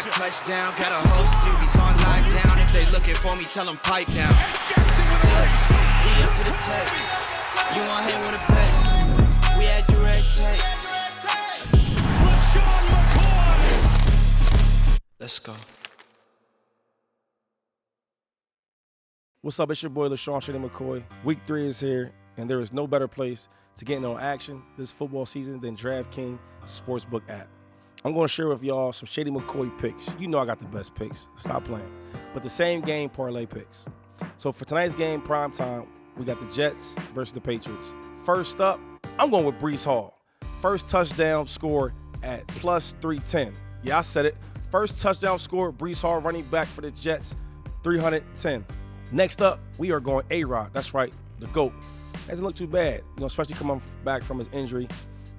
got touchdown, got a whole series on lockdown. If they looking for me, tell them pipe down. We up to the test. You want hang with the best. We had do red tape. Let's go. What's up? It's your boy, LaShawn Shady McCoy. Week 3 is here, and there is no better place to get in on action this football season than DraftKings Sportsbook app. I'm going to share with y'all some Shady McCoy picks. You know I got the best picks. Stop playing. But the same game parlay picks. So for tonight's game, prime time, we got the Jets versus the Patriots. First up, I'm going with Breece Hall. First touchdown score at plus 310. Yeah, I said it. First touchdown score, Breece Hall running back for the Jets, 310. Next up, we are going A-Rod. That's right, the GOAT. Doesn't look too bad, especially coming back from his injury.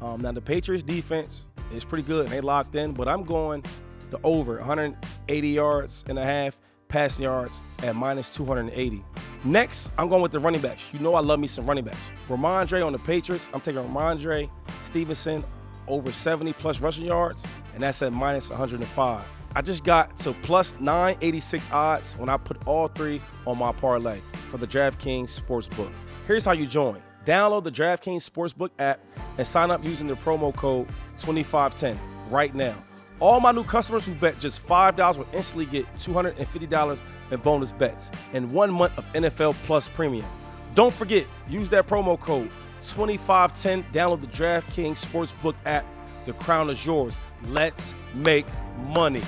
Now, the Patriots defense is pretty good, and they locked in, but I'm going the over, 180 yards and a half, passing yards at minus 280. Next, I'm going with the running backs. You know I love me some running backs. Ramondre on the Patriots. I'm taking Ramondre Stevenson over 70-plus rushing yards, and that's at minus 105. I just got to plus 986 odds when I put all three on my parlay for the DraftKings Sportsbook. Here's how you join. Download the DraftKings Sportsbook app and sign up using the promo code 2510 right now. All my new customers who bet just $5 will instantly get $250 in bonus bets and 1 month of NFL Plus Premium. Don't forget, use that promo code 2510. Download the DraftKings Sportsbook app. The crown is yours. Let's make money.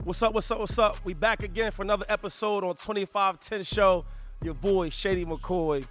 What's up, what's up, what's up? We back again for another episode on 2510 Show. Your boy, Shady McCoy,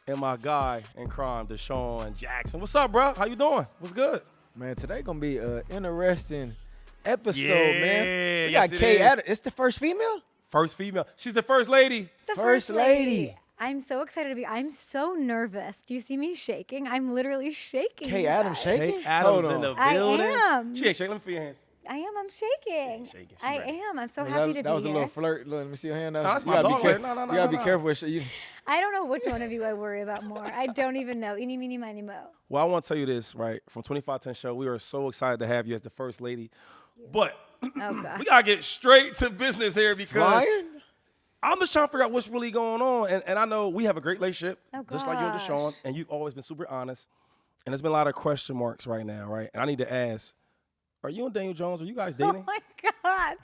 and my guy in crime, DeSean Jackson. What's up, bro? How you doing? What's good? Man, today gonna be an interesting episode, Yeah, man. We yes, got it Kay is. Adams. It's the first female? First female. She's the first lady. The First lady. I'm so excited to be. I'm so nervous. Do you see me shaking? I'm literally shaking. Kay you Adams guys. shaking? Kay Adams Hold in the on. I building. am. She ain't shaking. Let me feel your hands. I am. I'm shaking. Shaking. She I ready. am. I'm so Man, happy to be that was here. a little flirt. Look, let me see your hand. No, that's You my gotta be dog. careful. No, You gotta be no. careful with shit. I don't know which one of you I worry about more. I don't even know. Eeny, meeny, miny, mo. Well, I want to tell you this, right? From 2510 Show, we are so excited to have you as the first lady. But Oh, God. we got to get straight to business here because Flying? I'm just trying to figure out what's really going on. And I know we have a great relationship, Oh, just like you and DeSean, gosh. and you've always been super honest. And there's been a lot of question marks right now, right? And I need to ask, are you and Daniel Jones, are you guys dating? Oh, my God.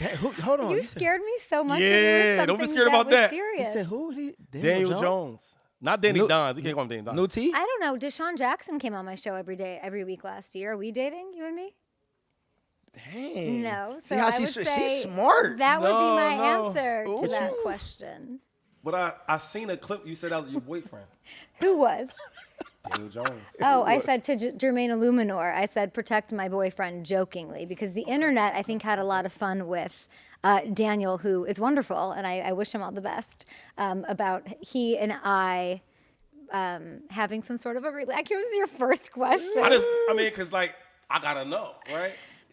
Hold on. You scared me so much. Yeah, when it was don't be something scared about was that. He Serious. said who? Daniel Jones. Not Danny New- Dons. You can't call him Danny Dons. New T? I don't know. DeSean Jackson came on my show every week last year. Are we dating, you and me? Dang. No. See So how I would she's say smart. That would be No, my no. answer to that Ooh. question. But I seen a clip. You said that was your boyfriend, Who was? Daniel Jones. Oh, I said to Jermaine Illuminor, I said protect my boyfriend jokingly because the internet, I think, had a lot of fun with Daniel, who is wonderful, and I wish him all the best, about he and I having some sort of a like it was your first question. I mean, because, like, I got to know, right?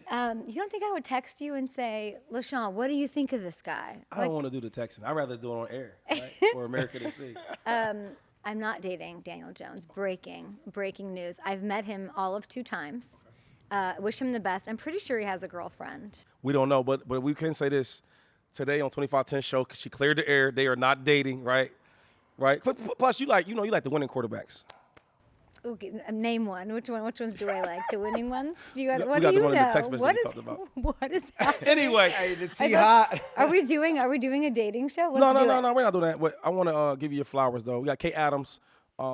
You don't think I would text you and say, LaShawn, what do you think of this guy? I don't want to do the texting. I'd rather do it on air, right? For America to see. I'm not dating Daniel Jones. Breaking news. I've met him all of 2 times. Wish him the best. I'm pretty sure he has a girlfriend. We don't know, but we can say this today on 2510 Show because she cleared the air. They are not dating, right? Right. Plus, you like the winning quarterbacks. Okay, name one. Which ones do I like? The winning ones? Do you? We What got do the you one in the know? text message What we is? talked about. What is happening? Anyway, Hey, the T hot. Are we doing a dating show? Let's no, do it. we're not doing that. But I want to give you your flowers, though. We got Kay Adams. I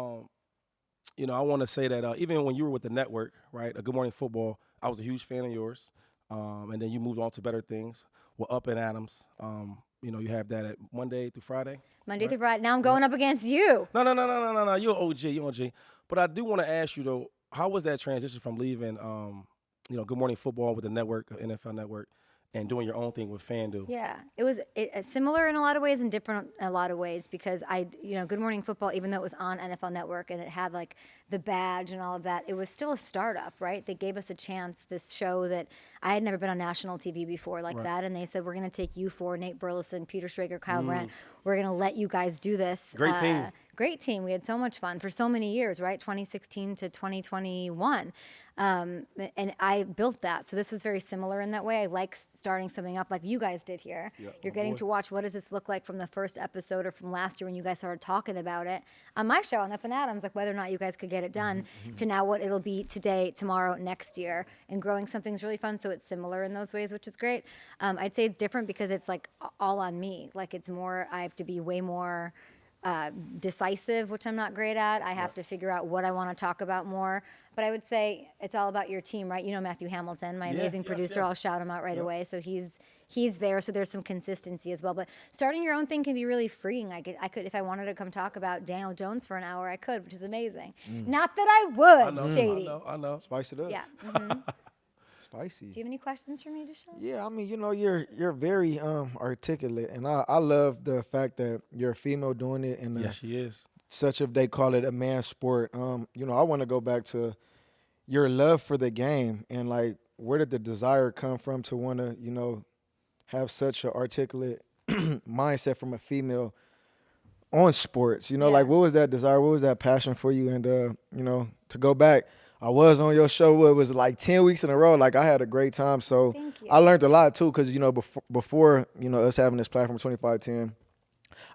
want to say that even when you were with the network, right, Good Morning Football, I was a huge fan of yours. And then you moved on to better things. Well, Up and Adams. You have that at Monday through Friday. Monday through Friday. Now I'm going up against you. No. You're an OG. You're an OG. But I do want to ask you, though, how was that transition from leaving, Good Morning Football with the network, NFL Network, and doing your own thing with FanDuel? Yeah, it was similar in a lot of ways and different in a lot of ways because Good Morning Football, even though it was on NFL Network and it had like the badge and all of that, it was still a startup, right? They gave us a chance, this show that I had never been on national TV before like that, and they said, we're going to take you 4, Nate Burleson, Peter Schrager, Kyle Brandt, we're going to let you guys do this. Great team. great team. We had so much fun for so many years, right? 2016 to 2021. And I built that. So this was very similar in that way. I like starting something up like you guys did here. You're getting to watch what does this look like from the first episode or from last year when you guys started talking about it on my show on Up and Adams, like whether or not you guys could get it done to now what it'll be today, tomorrow, next year, and growing something's really fun. So it's similar in those ways, which is great. I'd say it's different because it's like all on me. Like it's more, I have to be way more decisive, which I'm not great at. I have to figure out what I want to talk about more. But I would say it's all about your team, right? You know Matthew Hamilton, my amazing producer. I'll shout him out right away. So he's there. So there's some consistency as well. But starting your own thing can be really freeing. I could if I wanted to come talk about Daniel Jones for an hour, I could, which is amazing. Not that I would, Shady. I know. Spice it up. Yeah. Spicy. Do you have any questions for me, DeSean? Yeah, I mean, you're very articulate, and I love the fact that you're a female doing it, and Yes, she is. such they call it a man's sport. I want to go back to your love for the game, and like, where did the desire come from to want to, have such an articulate mindset from a female on sports? Like, what was that desire? What was that passion for you? And to go back. I was on your show. It was like 10 weeks in a row. Like I had a great time. So I learned a lot too, because before us having this platform 2510,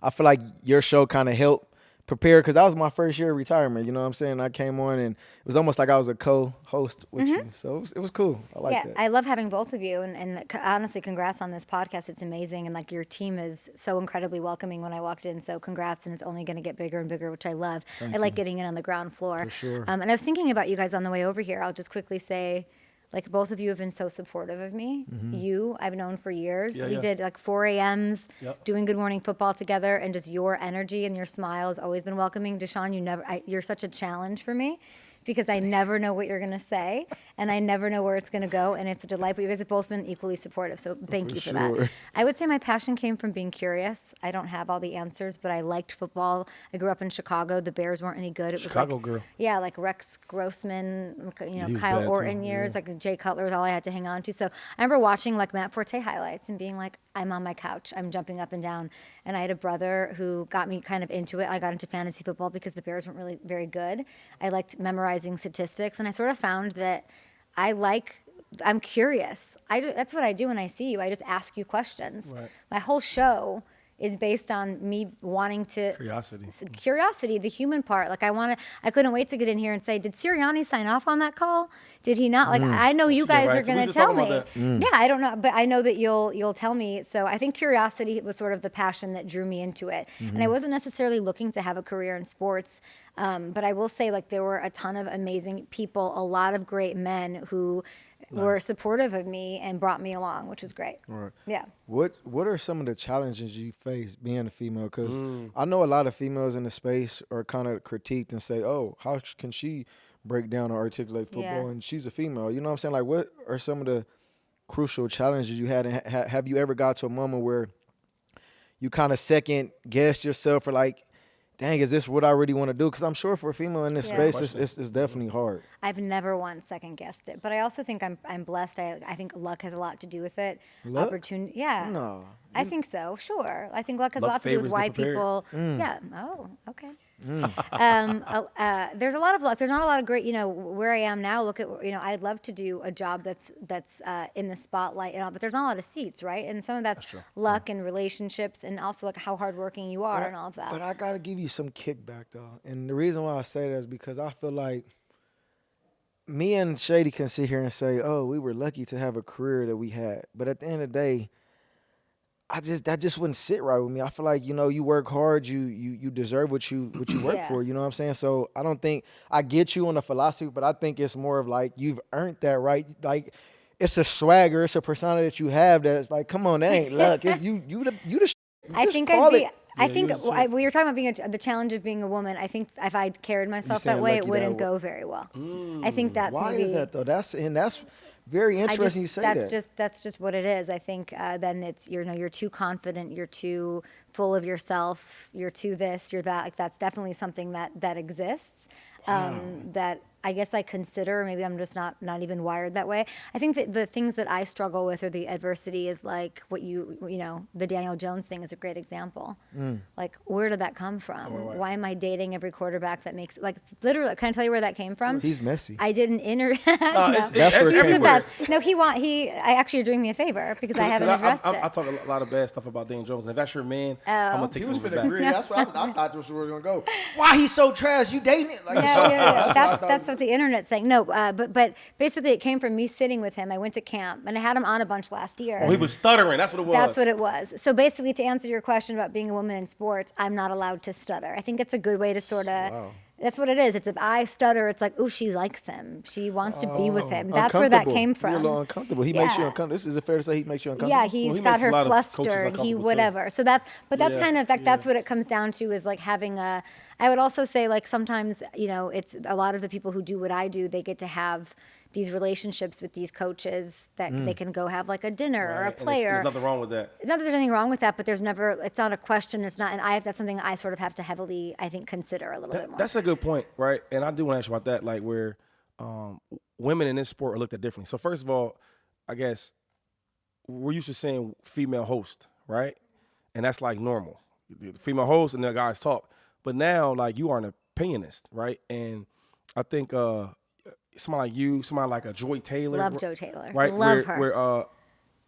I feel like your show kind of helped prepare, because that was my first year of retirement. You know what I'm saying? I came on and it was almost like I was a co-host with you. So it was cool. I like that. I love having both of you, and honestly, congrats on this podcast. It's amazing, and like your team is so incredibly welcoming when I walked in. So congrats, and it's only going to get bigger and bigger, which I love. I like getting in on the ground floor. For sure. And I was thinking about you guys on the way over here. I'll just quickly say, like, both of you have been so supportive of me. You, I've known for years. We did like 4 a.m.s doing Good Morning Football together, and just your energy and your smile has always been welcoming. DeSean, you're such a challenge for me, because I never know what you're going to say, and I never know where it's going to go, and it's a delight. But you guys have both been equally supportive, so thank you for that. I would say my passion came from being curious. I don't have all the answers, but I liked football. I grew up in Chicago. The Bears weren't any good. It was Chicago like, girl. Yeah, like Rex Grossman, was Kyle bad Orton too, years, like Jay Cutler was all I had to hang on to. So I remember watching like Matt Forte highlights and being like, I'm on my couch. I'm jumping up and down. And I had a brother who got me kind of into it. I got into fantasy football because the Bears weren't really very good. I liked memorizing statistics, and I sort of found that I'm curious. That's what I do when I see you. I just ask you questions. Right. My whole show is based on me wanting to curiosity, the human part. Like I couldn't wait to get in here and say, did Sirianni sign off on that call? Did he not? Like I know you guys are going to tell me. Yeah, I don't know, but I know that you'll tell me. So I think curiosity was sort of the passion that drew me into it. And I wasn't necessarily looking to have a career in sports, but I will say, like, there were a ton of amazing people, a lot of great men who were supportive of me and brought me along, which was great. Right. Yeah. What are some of the challenges you face being a female? Because I know a lot of females in the space are kind of critiqued and say, oh, how can she break down or articulate football, and she's a female? You know what I'm saying? Like, what are some of the crucial challenges you had? And have you ever got to a moment where you kind of second guessed yourself, or like, dang, is this what I really want to do? Because I'm sure for a female in this space, it's definitely hard. I've never once second guessed it, but I also think I'm blessed. I think luck has a lot to do with it. Luck? Opportunity, yeah. No. I think so. Sure. I think luck has a lot to do with why people. Yeah. Oh, okay. There's a lot of luck. There's not a lot of great. Where I am now. Look at. I'd love to do a job that's in the spotlight and all, but there's not a lot of seats, right? And some of that's luck and relationships, and also like how hardworking you are and all of that. But I gotta give you some kickback though, and the reason why I say that is because I feel like me and Shady can sit here and say, "Oh, we were lucky to have a career that we had," but at the end of the day, that just wouldn't sit right with me. I feel like, you work hard, you deserve what you work for, you know what I'm saying? So I don't think I get you on the philosophy, but I think it's more of like you've earned that right. Like, it's a swagger, it's a persona that you have that's like, come on, that ain't luck. It's you the I think I'd be I think we were talking about being the challenge of being a woman. I think if I carried myself that way, it wouldn't go very well. I think that's why is that though? That's very interesting you say that. That's just what it is. I think then it's you're too confident, you're too full of yourself, you're too this, you're that. Like, that's definitely something that exists. That I guess I consider, maybe I'm just not even wired that way. I think that the things that I struggle with or the adversity is like what you know, the Daniel Jones thing is a great example. Like, where did that come from? Why am I dating every quarterback that makes, like, literally, can I tell you where that came from? He's messy. I did an That's where it He's came the from. best. No, I actually, you're doing me a favor because I haven't addressed it. I talk a lot of bad stuff about Daniel Jones, and if that's your man, I'm gonna take He some was of it finna back. agree. That's what I thought this was gonna go. Why he's so trash? You dating it? Like, Yeah. what I thought. That's what the internet's saying. No, but basically it came from me sitting with him. I went to camp and I had him on a bunch last year. Oh, he was stuttering. That's what it was. That's what it was. So basically, to answer your question about being a woman in sports, I'm not allowed to stutter. I think it's a good way to sort of. That's what it is. It's if I stutter, it's like, oh, she likes him. She wants to be with him. That's where that came from. You're a little uncomfortable. He makes you uncomfortable. Is it fair to say he makes you uncomfortable? Yeah, he's he got makes a her lot of coaches flustered. He uncomfortable, too. whatever. So that's Yeah, kind of like that's what it comes down to is like having a. I would also say like sometimes it's a lot of the people who do what I do. They get to have these relationships with these coaches that they can go have like a dinner or a Right, and player. there's nothing wrong with that. It's not that there's anything wrong with that, but there's never. It's not a question. It's not, and that's something I sort of have to heavily, I think, consider a little bit more. That's a good point, right? And I do want to ask you about that, like where women in this sport are looked at differently. So first of all, I guess we're used to saying female host, right? And that's like normal. The female host and the guys talk. But now, like, you are an opinionist, right? And I think somebody like you, somebody like a Joy Taylor. Love Joy Taylor. Right? Love her. Where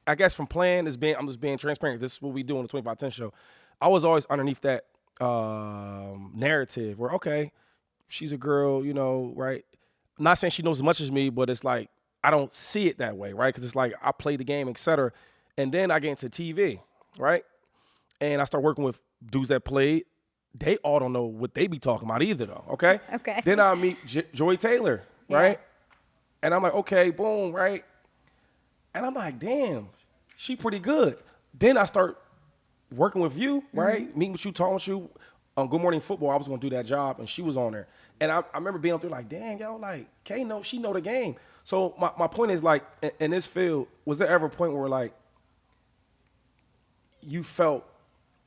I guess from playing, I'm just being transparent. This is what we do on the 25-10 show. I was always underneath that narrative where, okay, she's a girl, right? I'm not saying she knows as much as me, but it's like I don't see it that way, right? Because it's like I play the game, et cetera. And then I get into TV, right? And I start working with dudes that played. They all don't know what they be talking about either, though, okay? Okay. Then I meet Joy Taylor, right? And I'm like, okay, boom, right? And I'm like, damn, she pretty good. Then I start working with you, right? Meeting with you, talking with you. On Good Morning Football, I was going to do that job, and she was on there. And I remember being up there like, dang, yo, like, Kay, she know the game. So my point is, like, in this field, was there ever a point where, like, you felt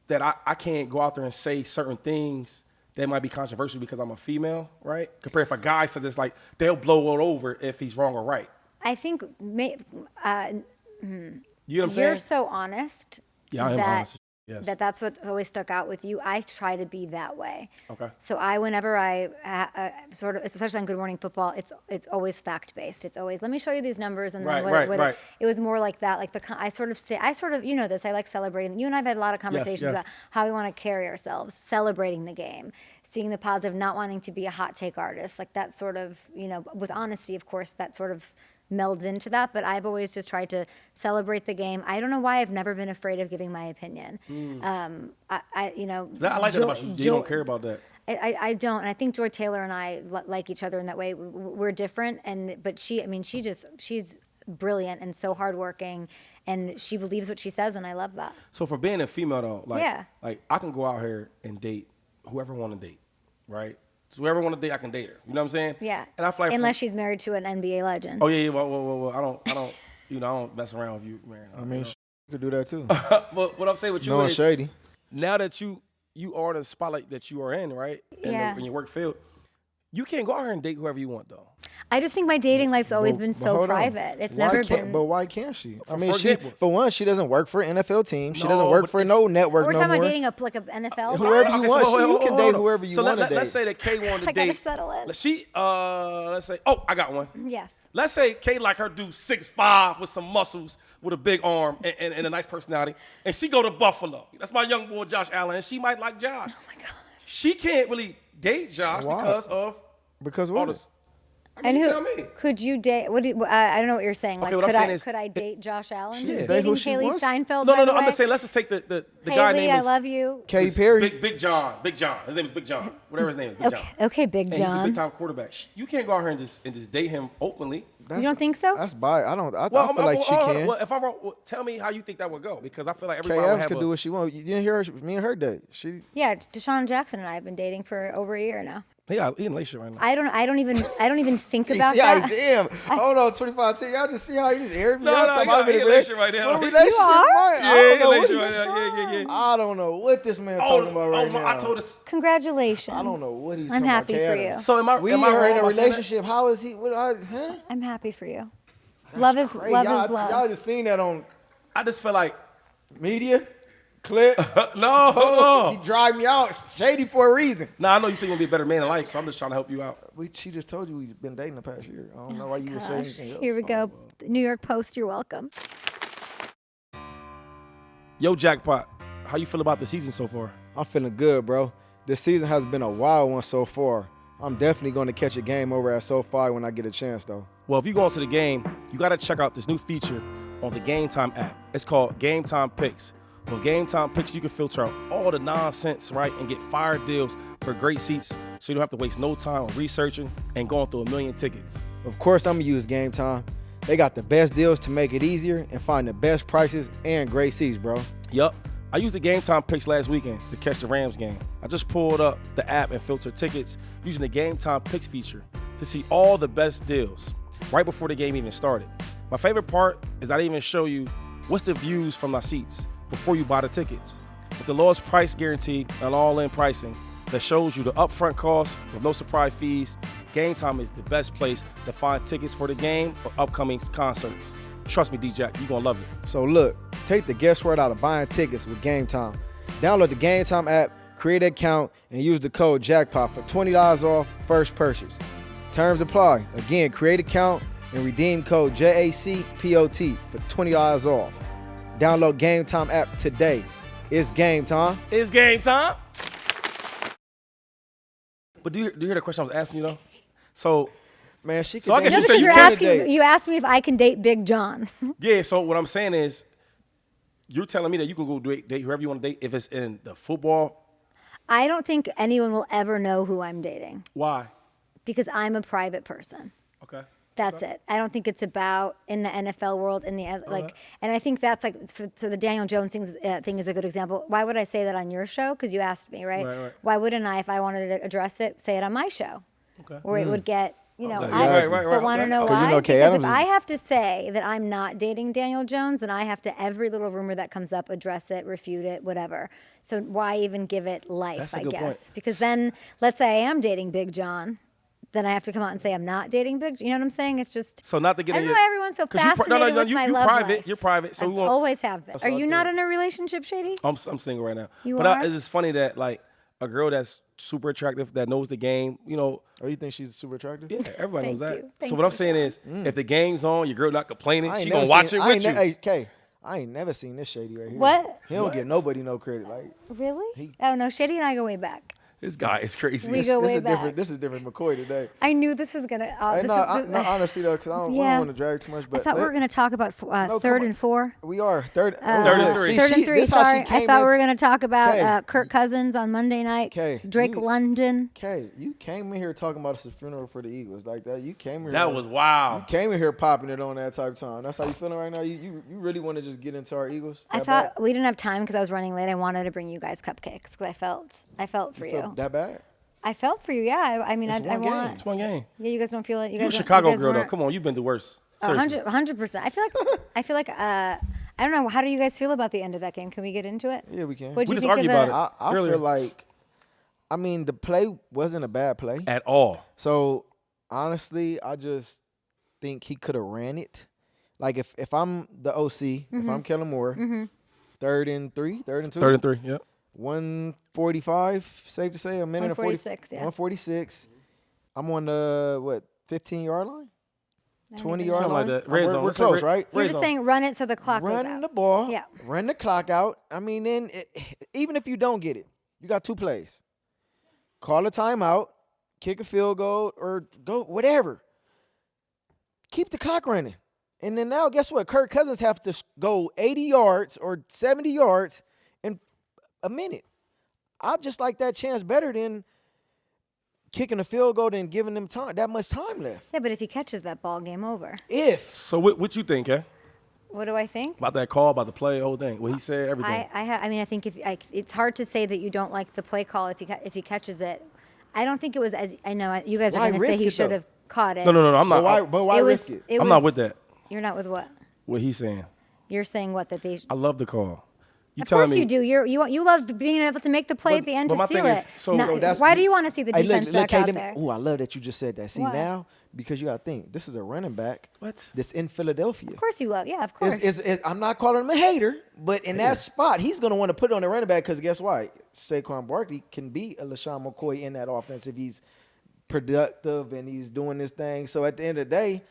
that I can't go out there and say certain things that might be controversial because I'm a female, right? Compared if a guy says it's like, they'll blow it over if he's wrong or right. I think You know what I'm saying? you're so honest. Yeah, I am honest. Yes. That's what always stuck out with you. I try to be that way. Okay. So whenever I sort of, especially on Good Morning Football, it's always fact based. It's always let me show you these numbers and then Right. It was more like that. Like I sort of this. I like celebrating. You and I've had a lot of conversations yes. about how we want to carry ourselves, celebrating the game, seeing the positive, not wanting to be a hot take artist. Like that sort of with honesty, of course, that sort of melds into that, but I've always just tried to celebrate the game. I don't know why I've never been afraid of giving my opinion. I like that about you. You don't care about that. I don't, and I think Joy Taylor and I like each other in that way. We're different, but she's brilliant and so hardworking, and she believes what she says, and I love that. So for being a female though, Yeah. like I can go out here and date whoever I want to date, right? So whoever I want to date, I can date her. You know what I'm saying? Yeah. And I feel like unless she's married to an NBA legend. Oh yeah. Well. I don't. I don't mess around with you, man. I mean, you could do that too. But what I'm saying with you No is, shady. now that you are the spotlight that you are in, right? In your work field, you can't go out here and date whoever you want though. I just think my dating life's always been But so hold on. private. It's Why never can't- been. But why can't she? I For mean, example. for one, she doesn't work for an NFL team. She No, doesn't work but for it's- no network We're no talking more. about dating a NFL. Whoever guy? you want. You can date hold on. whoever you So want to date. let's say that Kay wanted to I gotta date. settle in. Let's say, oh, I got one. Yes. Let's say Kay like her dude 6'5" with some muscles, with a big arm and a nice personality, and she go to Buffalo. That's my young boy Josh Allen, and she might like Josh. Oh my God. She can't really date Josh Why? because of Because all what? this. I And mean, who tell me. could you date? I don't know what you're saying. Okay, Like, what I'm saying is- could I date Josh Allen? Yeah. Who's Date who dating she Haley wants. Steinfeld? No. by the I'm way? just saying. Let's just take the guy Haley, name I is love you. Katy Perry. Big John. His name is Big John. Whatever his name is, Big John. Okay, Big And he's a John. big time quarterback. You can't go out here and just date him openly. You don't think so? That's bi. I don't. I feel like she can. Well, if I'm wrong, tell me how you think that would go, because I feel like everybody would KF have could do what she wants. You didn't hear her, me and her date. She. Yeah, DeSean Jackson and I have been dating for over a year now. He in a relationship right now. I don't even think about See how that. he, damn. Hold on, 25 10. Y'all just see how you just hear me. No, Y'all no, talking he about in a relationship right now. What relationship? You are? Right? Yeah, I don't he in a know what relationship he's- right now. Yeah. I don't know what this man talking about right now. I told us. Congratulations. I don't know what he's I'm talking happy about. for Kevin. you. So am I We am I are wrong in a by saying that? relationship. How is he? Huh? I'm happy for you. Love is Crazy. love Y'all, is love. y'all just seen that on I just feel like media, clip. no. Post. He drive me out. It's shady for a reason. Nah, I know you say you want to be a better man in life, so I'm just trying to help you out. She just told you we've been dating the past year. I don't know why you would say Gosh, anything else. here we go. New York Post, you're welcome. Yo, Jackpot, how you feel about the season so far? I'm feeling good, bro. This season has been a wild one so far. I'm definitely going to catch a game over at SoFi when I get a chance, though. Well, if you go into the game, you got to check out this new feature on the Game Time app. It's called Game Time Picks. With Game Time Picks, you can filter out all the nonsense, right, and get fire deals for great seats, so you don't have to waste no time on researching and going through a million tickets. Of course, I'm going to use Game Time. They got the best deals to make it easier and find the best prices and great seats, bro. Yup. I used the Game Time Picks last weekend to catch the Rams game. I just pulled up the app and filtered tickets using the Game Time Picks feature to see all the best deals right before the game even started. My favorite part is that I even show you what's the views from my seats before you buy the tickets. With the lowest price guarantee and all-in pricing that shows you the upfront cost with no surprise fees, Game Time is the best place to find tickets for the game or upcoming concerts. Trust me, D-Jack, you're going to love it. So look, take the guesswork out of buying tickets with Game Time. Download the Game Time app, create an account, and use the code JACKPOT for $20 off first purchase. Terms apply. Again, create an account and redeem code JACPOT for $20 off. Download Game Time app today. It's game time. It's game time. But do you hear the question I was asking you, though? So, Man, she So I can guess date you No, say any because you you're can't asking. You asked me if I can date Big John. yeah, so what I'm saying is, you're telling me that you can go date whoever you want to date if it's in the football. I don't think anyone will ever know who I'm dating Why? because I'm a private person. Okay. That's it. I don't think it's about in the NFL world and and I think that's so the Daniel Jones thing is a good example. Why would I say that on your show? Because you asked me, right? Right. Why wouldn't I, if I wanted to address it, say it on my show, Okay. where it would get. Right, I right, but want to okay. know 'Cause you why? know Kay Because Adams if is- I have to say that I'm not dating Daniel Jones, then I have to every little rumor that comes up, address it, refute it, whatever. So why even give it life? That's a I good guess point. because then let's say I am dating Big John, then I have to come out and say I'm not dating Big. You know what I'm saying? It's just So not to get I in don't know why everyone's so 'cause you fascinated with my you love private. life. You're private. So I've we want. always have been. That's Are what I you not think. in a relationship, Shady? I'm single right now. You but are? It's just funny that like a girl that's super attractive that knows the game. You know, Oh, you think she's super attractive? yeah, everybody knows Thank that. you. So Thanks, what I'm Big saying is, if the game's on, your girl not complaining, she gonna watch it with you. Hey, Kay, I ain't never seen this Shady right here. What? He don't give nobody no credit. Like Really? Oh no, Shady and I go way back. This guy is crazy. We go this way is back. different. This is different McCoy today. I knew this was gonna. Hey, This no, is, honestly though, because we Yeah. don't want to drag too much. I But thought we were going to talk about come third on. and four. We are third. Third and three. Third and three. Sorry, I thought we were going to talk about Kay, Kirk Cousins on Monday night. Kay, Drake you- London. Kay, you came in here talking about it's a funeral for the Eagles like that. You came in. That here, was You wow. came in here popping it on that type of time. That's how you feeling right now. You really want to just get into our Eagles? I that thought bad? we didn't have time because I was running late. I wanted to bring you guys cupcakes because I felt for You you. feel that bad? I felt for you. Yeah. I mean, It's I one game. want. It's one game. Yeah, you guys don't feel it. You You a guys don't- Chicago you guys girl though. weren't- Come on, you've been the worst. Seriously. 100%. I feel like I don't know. How do you guys feel about the end of that game? Can we get into it? Yeah, we can. What'd We you just think argued of about I earlier. feel like, I mean, the play wasn't a bad play. At all. So honestly, I just think he could have ran it. Like if I'm the OC, if I'm Kellen Moore, 3rd and 3, 3rd and 2, 3rd and 3. Yep. 145, safe to say, a minute and 40, 146, yeah. 146. I'm on the 15-yard line, 20-yard Something line. like that. Red zone. We're Let's say close, red- right? You're red just zone. saying run it so the clock goes Run out. the ball, Yeah. run the clock out. I mean, then even if you don't get it, you got 2 plays. Call a timeout, kick a field goal, or go whatever. Keep the clock running. And then now, guess what? Kirk Cousins have to go 80 yards or 70 yards in a minute. I just like that chance better than kicking a field goal and giving them time, that much time left. Yeah, but if he catches that ball, game over. If. So what you think, eh? What do I think? About that call, about the play, the whole thing. What he said, everything. I think it's hard to say that you don't like the play call if he catches it. I don't think it was as. I know you guys are Why going to say risk he it, should though? have caught it. No. I'm not. But why risk it? I'm not with that. You're not with what? What he's saying. You're saying what that they. I love the call. You Of telling course me you do. You love being able to make the play at the end but to my seal thing it. is, so that's- why do you want to see the Hey, defense back out there? Oh, I love that you just said that. See Why? now, because you got to think, this is a running back. What? That's in Philadelphia. Of course you love. Yeah, of course. I'm not calling him a hater, but in that spot, he's going to want to put it on the running back because guess what? Saquon Barkley can be a LaShawn McCoy in that offense if he's productive and he's doing this thing. So at the end of the day,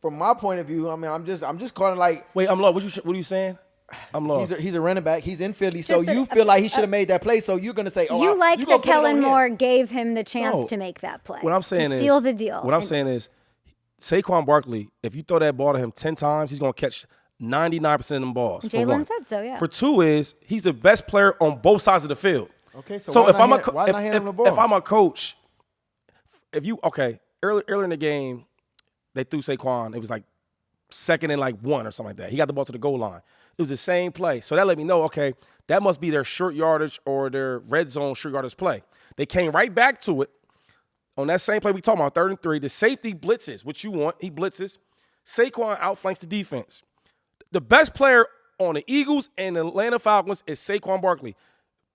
from my point of view, I mean, I'm just calling like Wait, I'm lost. What are you saying? I'm lost. he's a running back. He's in Philly, so Just you feel like he should have made that play. So you're going to say, oh, you like you that gonna put it on Kellen him. Moore gave him the chance No. to make that play. What I'm saying to is seal the deal. What I'm And saying is Saquon Barkley, if you throw that ball to him 10 times, he's going to catch 99% of them balls. for Jalen one. said so, yeah. For two is he's the best player on both sides of the field. Okay, so why if not I'm a hand- co- why if, not hand him the if, ball? if I'm a coach, earlier in the game, they threw Saquon. It was like second and like 1 or something like that. He got the ball to the goal line. It was the same play. So that let me know, okay, that must be their short yardage or their red zone short yardage play. They came right back to it on that same play we talking about, 3rd and 3. The safety blitzes, which you want. He blitzes. Saquon outflanks the defense. The best player on the Eagles and the Atlanta Falcons is Saquon Barkley.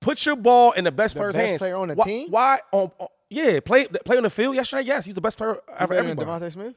Put your ball in the best player's best hands. player on the Why- team? Why? Yeah, play on the field yesterday. Yes, he's the best player You for better than everybody. Devontae Smith?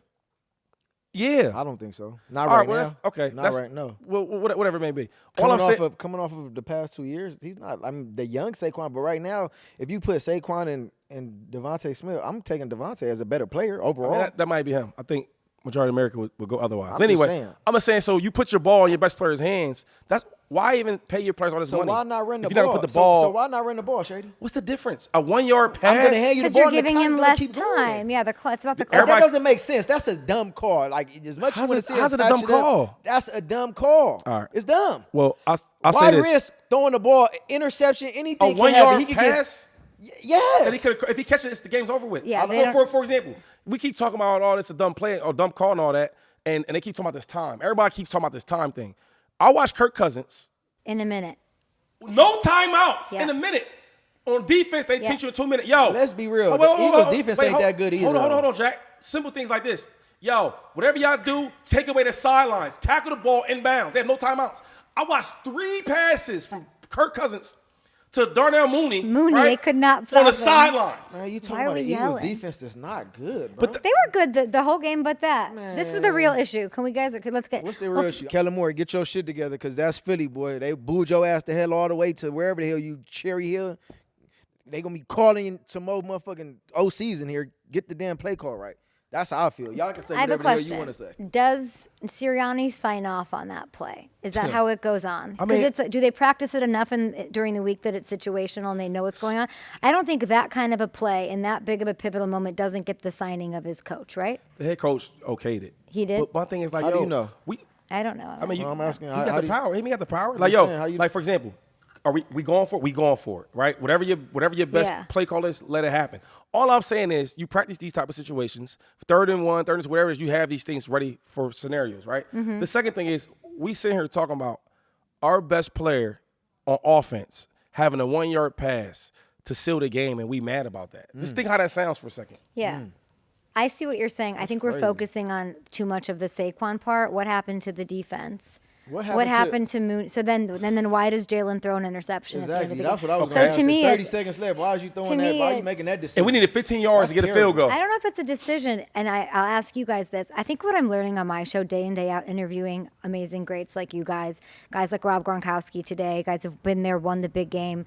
Yeah. I don't think so. Not All right well, now. that's- okay. Not that's- right now. Well, whatever it may be. All I'm Coming saying, coming off of the past 2 years, he's not. I mean, the young Saquon, but right now, if you put Saquon and Devontae Smith, I'm taking Devontae as a better player overall. that might be him. I think majority of America would go otherwise. I'm But anyway, just saying. I'm just saying. So you put your ball in your best player's hands. That's why even pay your players all this so money. why not run the if you're ball? not gonna put the ball. So why not run the ball, Shady? What's the difference? A 1 yard pass. I'm gonna hand you the because ball. you're and the giving clock's him gonna less keep going. time. Yeah, it's about the That clock. doesn't make sense. That's a dumb call. Like as much as you How's want it- to see how's it a dumb call? That's a dumb call. All right. It's dumb. Well, I'll Why say this. risk throwing the ball, interception, anything? A can 1 happen. yard He could get- pass. Yes. And if he catches it, the game's over with. Yeah, they don't- For example, we keep talking about all this a dumb play or dumb call and all that, and they keep talking about this time. Everybody keeps talking about this time thing. I watched Kirk Cousins. in a minute. No timeouts Yeah. in a minute. On defense, they Yeah. teach you in 2 minutes. Yo. Let's be real. Oh, The Eagles' defense ain't that good either, Hold though. on, Jack. Simple things like this. Yo, whatever y'all do, take away the sidelines. Tackle the ball inbounds. They have no timeouts. I watched 3 passes from Kirk Cousins to Darnell Mooney. Mooney, right, they could not on stop the him. sidelines. Man, you Why talking are about we the Eagles yelling? defense that's not good, bro. But They were good the whole game, but that. This is the real issue. Can we guys? Let's get. What's the real issue? Kellen Moore, get your shit together because that's Philly, boy. They booed your ass the hell all the way to wherever the hell you, Cherry Hill. They going to be calling some more motherfucking OCs in here. Get the damn play call right. That's how I feel. Y'all can say I have a whatever the hell question. you want to say. Does Sirianni sign off on that play? Is that how it goes on? I mean- Because do they practice it enough during the week that it's situational and they know what's going on? I don't think that kind of a play in that big of a pivotal moment doesn't get the signing of his coach, right? The head coach okayed it. He did? But my thing is like, How do yo, you know? I don't know. I mean, Well, I'm asking, he how got do the you- power. He got the power. I'm Like, saying, yo, how you- like for example, are we going for it? We going for it, right? Whatever your best Yeah. play call is, let it happen. All I'm saying is you practice these type of situations. 3rd and 1, 3rd and 2, whatever it is, you have these things ready for scenarios, right? Mm-hmm. The second thing is we sit here talking about our best player on offense having a 1 yard pass to seal the game, and we mad about that. Just think how that sounds for a second. Yeah. I see what you're saying. I think we're focusing on too much of the Saquon part. What happened to the defense? What What happened happened to Moon? So then why does Jalen throw an interception at the Exactly. end of the That's game? what I was So going to to ask. me, 30 it's- seconds left. Why are you throwing to that? me, Why are you it's- making that decision? And we needed 15 yards to That's get a field terrible. goal. I don't know if it's a decision, and I'll ask you guys this. I think what I'm learning on my show day in, day out, interviewing amazing greats like you guys like Rob Gronkowski today, guys who've been there, won the big game.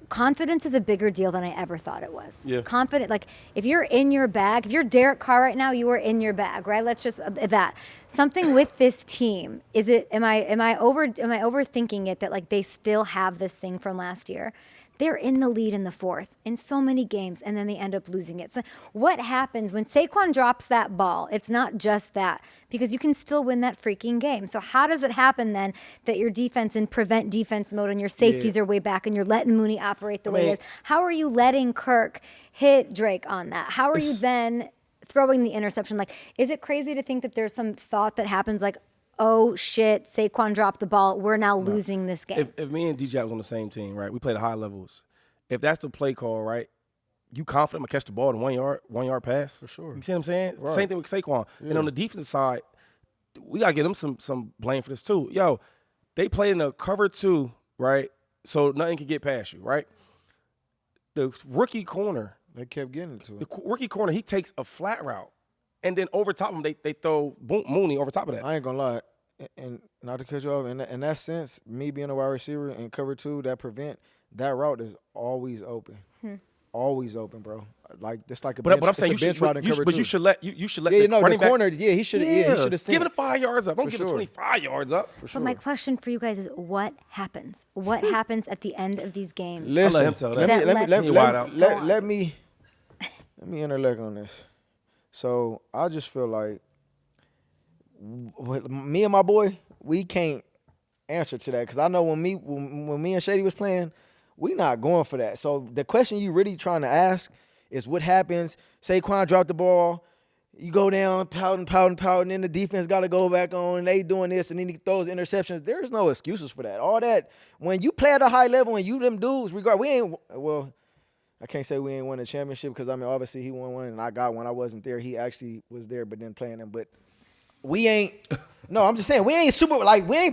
Confidence is a bigger deal than I ever thought it was. Yeah. Confident, like if you're in your bag, if you're Derek Carr right now, you are in your bag, right? Let's just that. Something with this team, is it am I overthinking it that like they still have this thing from last year? They're in the lead in the 4th in so many games, and then they end up losing it. So what happens when Saquon drops that ball? It's not just that, because you can still win that freaking game. So how does it happen then that your defense in prevent defense mode and your safeties are way back and you're letting Mooney operate the way it is? How are you letting Kirk hit Drake on that? How are you then throwing the interception? Like, is it crazy to think that there's some thought that happens like, oh shit, Saquon dropped the ball, we're now losing this game? If me and DJ was on the same team, right, we played at high levels. If that's the play call, right, you confident I'm gonna catch the ball in 1 yard pass. For sure. You see what I'm saying? Right. Same thing with Saquon. And on the defensive side, we gotta give them some blame for this too. Yo, they played in a cover 2, right? So nothing can get past you, right? The rookie corner, They kept getting to it. rookie corner, he takes a flat route, and then over top of him, they throw Mooney over top of that. I ain't gonna lie, and not to cut you off, in that sense, me being a wide receiver and cover 2, that route is always open. Always open, bro. Like it's like a bench, But I'm saying it's a bench route in cover but 2. you should let the running back, corner. Yeah, he should have seen. give it 5 yards up. Don't For give it sure. 25 yards up. For sure. But my question for you guys is, what happens? What happens at the end of these games? Listen, I'll let him tell that. Let me interlect on this. So I just feel like me and my boy, we can't answer to that because I know when me and Shady was playing, we not going for that. So the question you really trying to ask is what happens. Saquon dropped the ball. You go down, pouting, then the defense got to go back on, and they doing this, and then he throws interceptions. There's no excuses for that. All that, when you play at a high level and you them dudes, I can't say we ain't won a championship because, I mean, obviously he won one and I got one. I wasn't there. He actually was there but didn't play in them. But we ain't – no, I'm just saying we ain't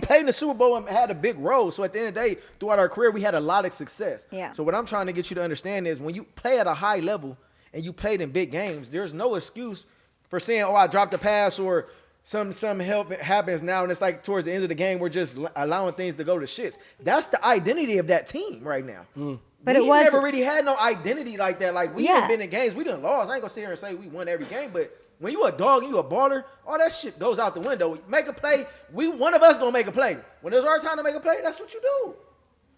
played in the Super Bowl and had a big role. So at the end of the day, throughout our career, we had a lot of success. Yeah. So what I'm trying to get you to understand is when you play at a high level and you played in big games, there's no excuse for saying, I dropped a pass or some help happens now and it's like towards the end of the game we're just allowing things to go to shits. That's the identity of that team right now. But we it was never really had no identity like that. Like we Yeah. done been in games, we done lost. I ain't gonna sit here and say we won every game, but when you a dog and you a baller, all that shit goes out the window. Make a play. One of us gonna make a play. When it's our time to make a play, that's what you do.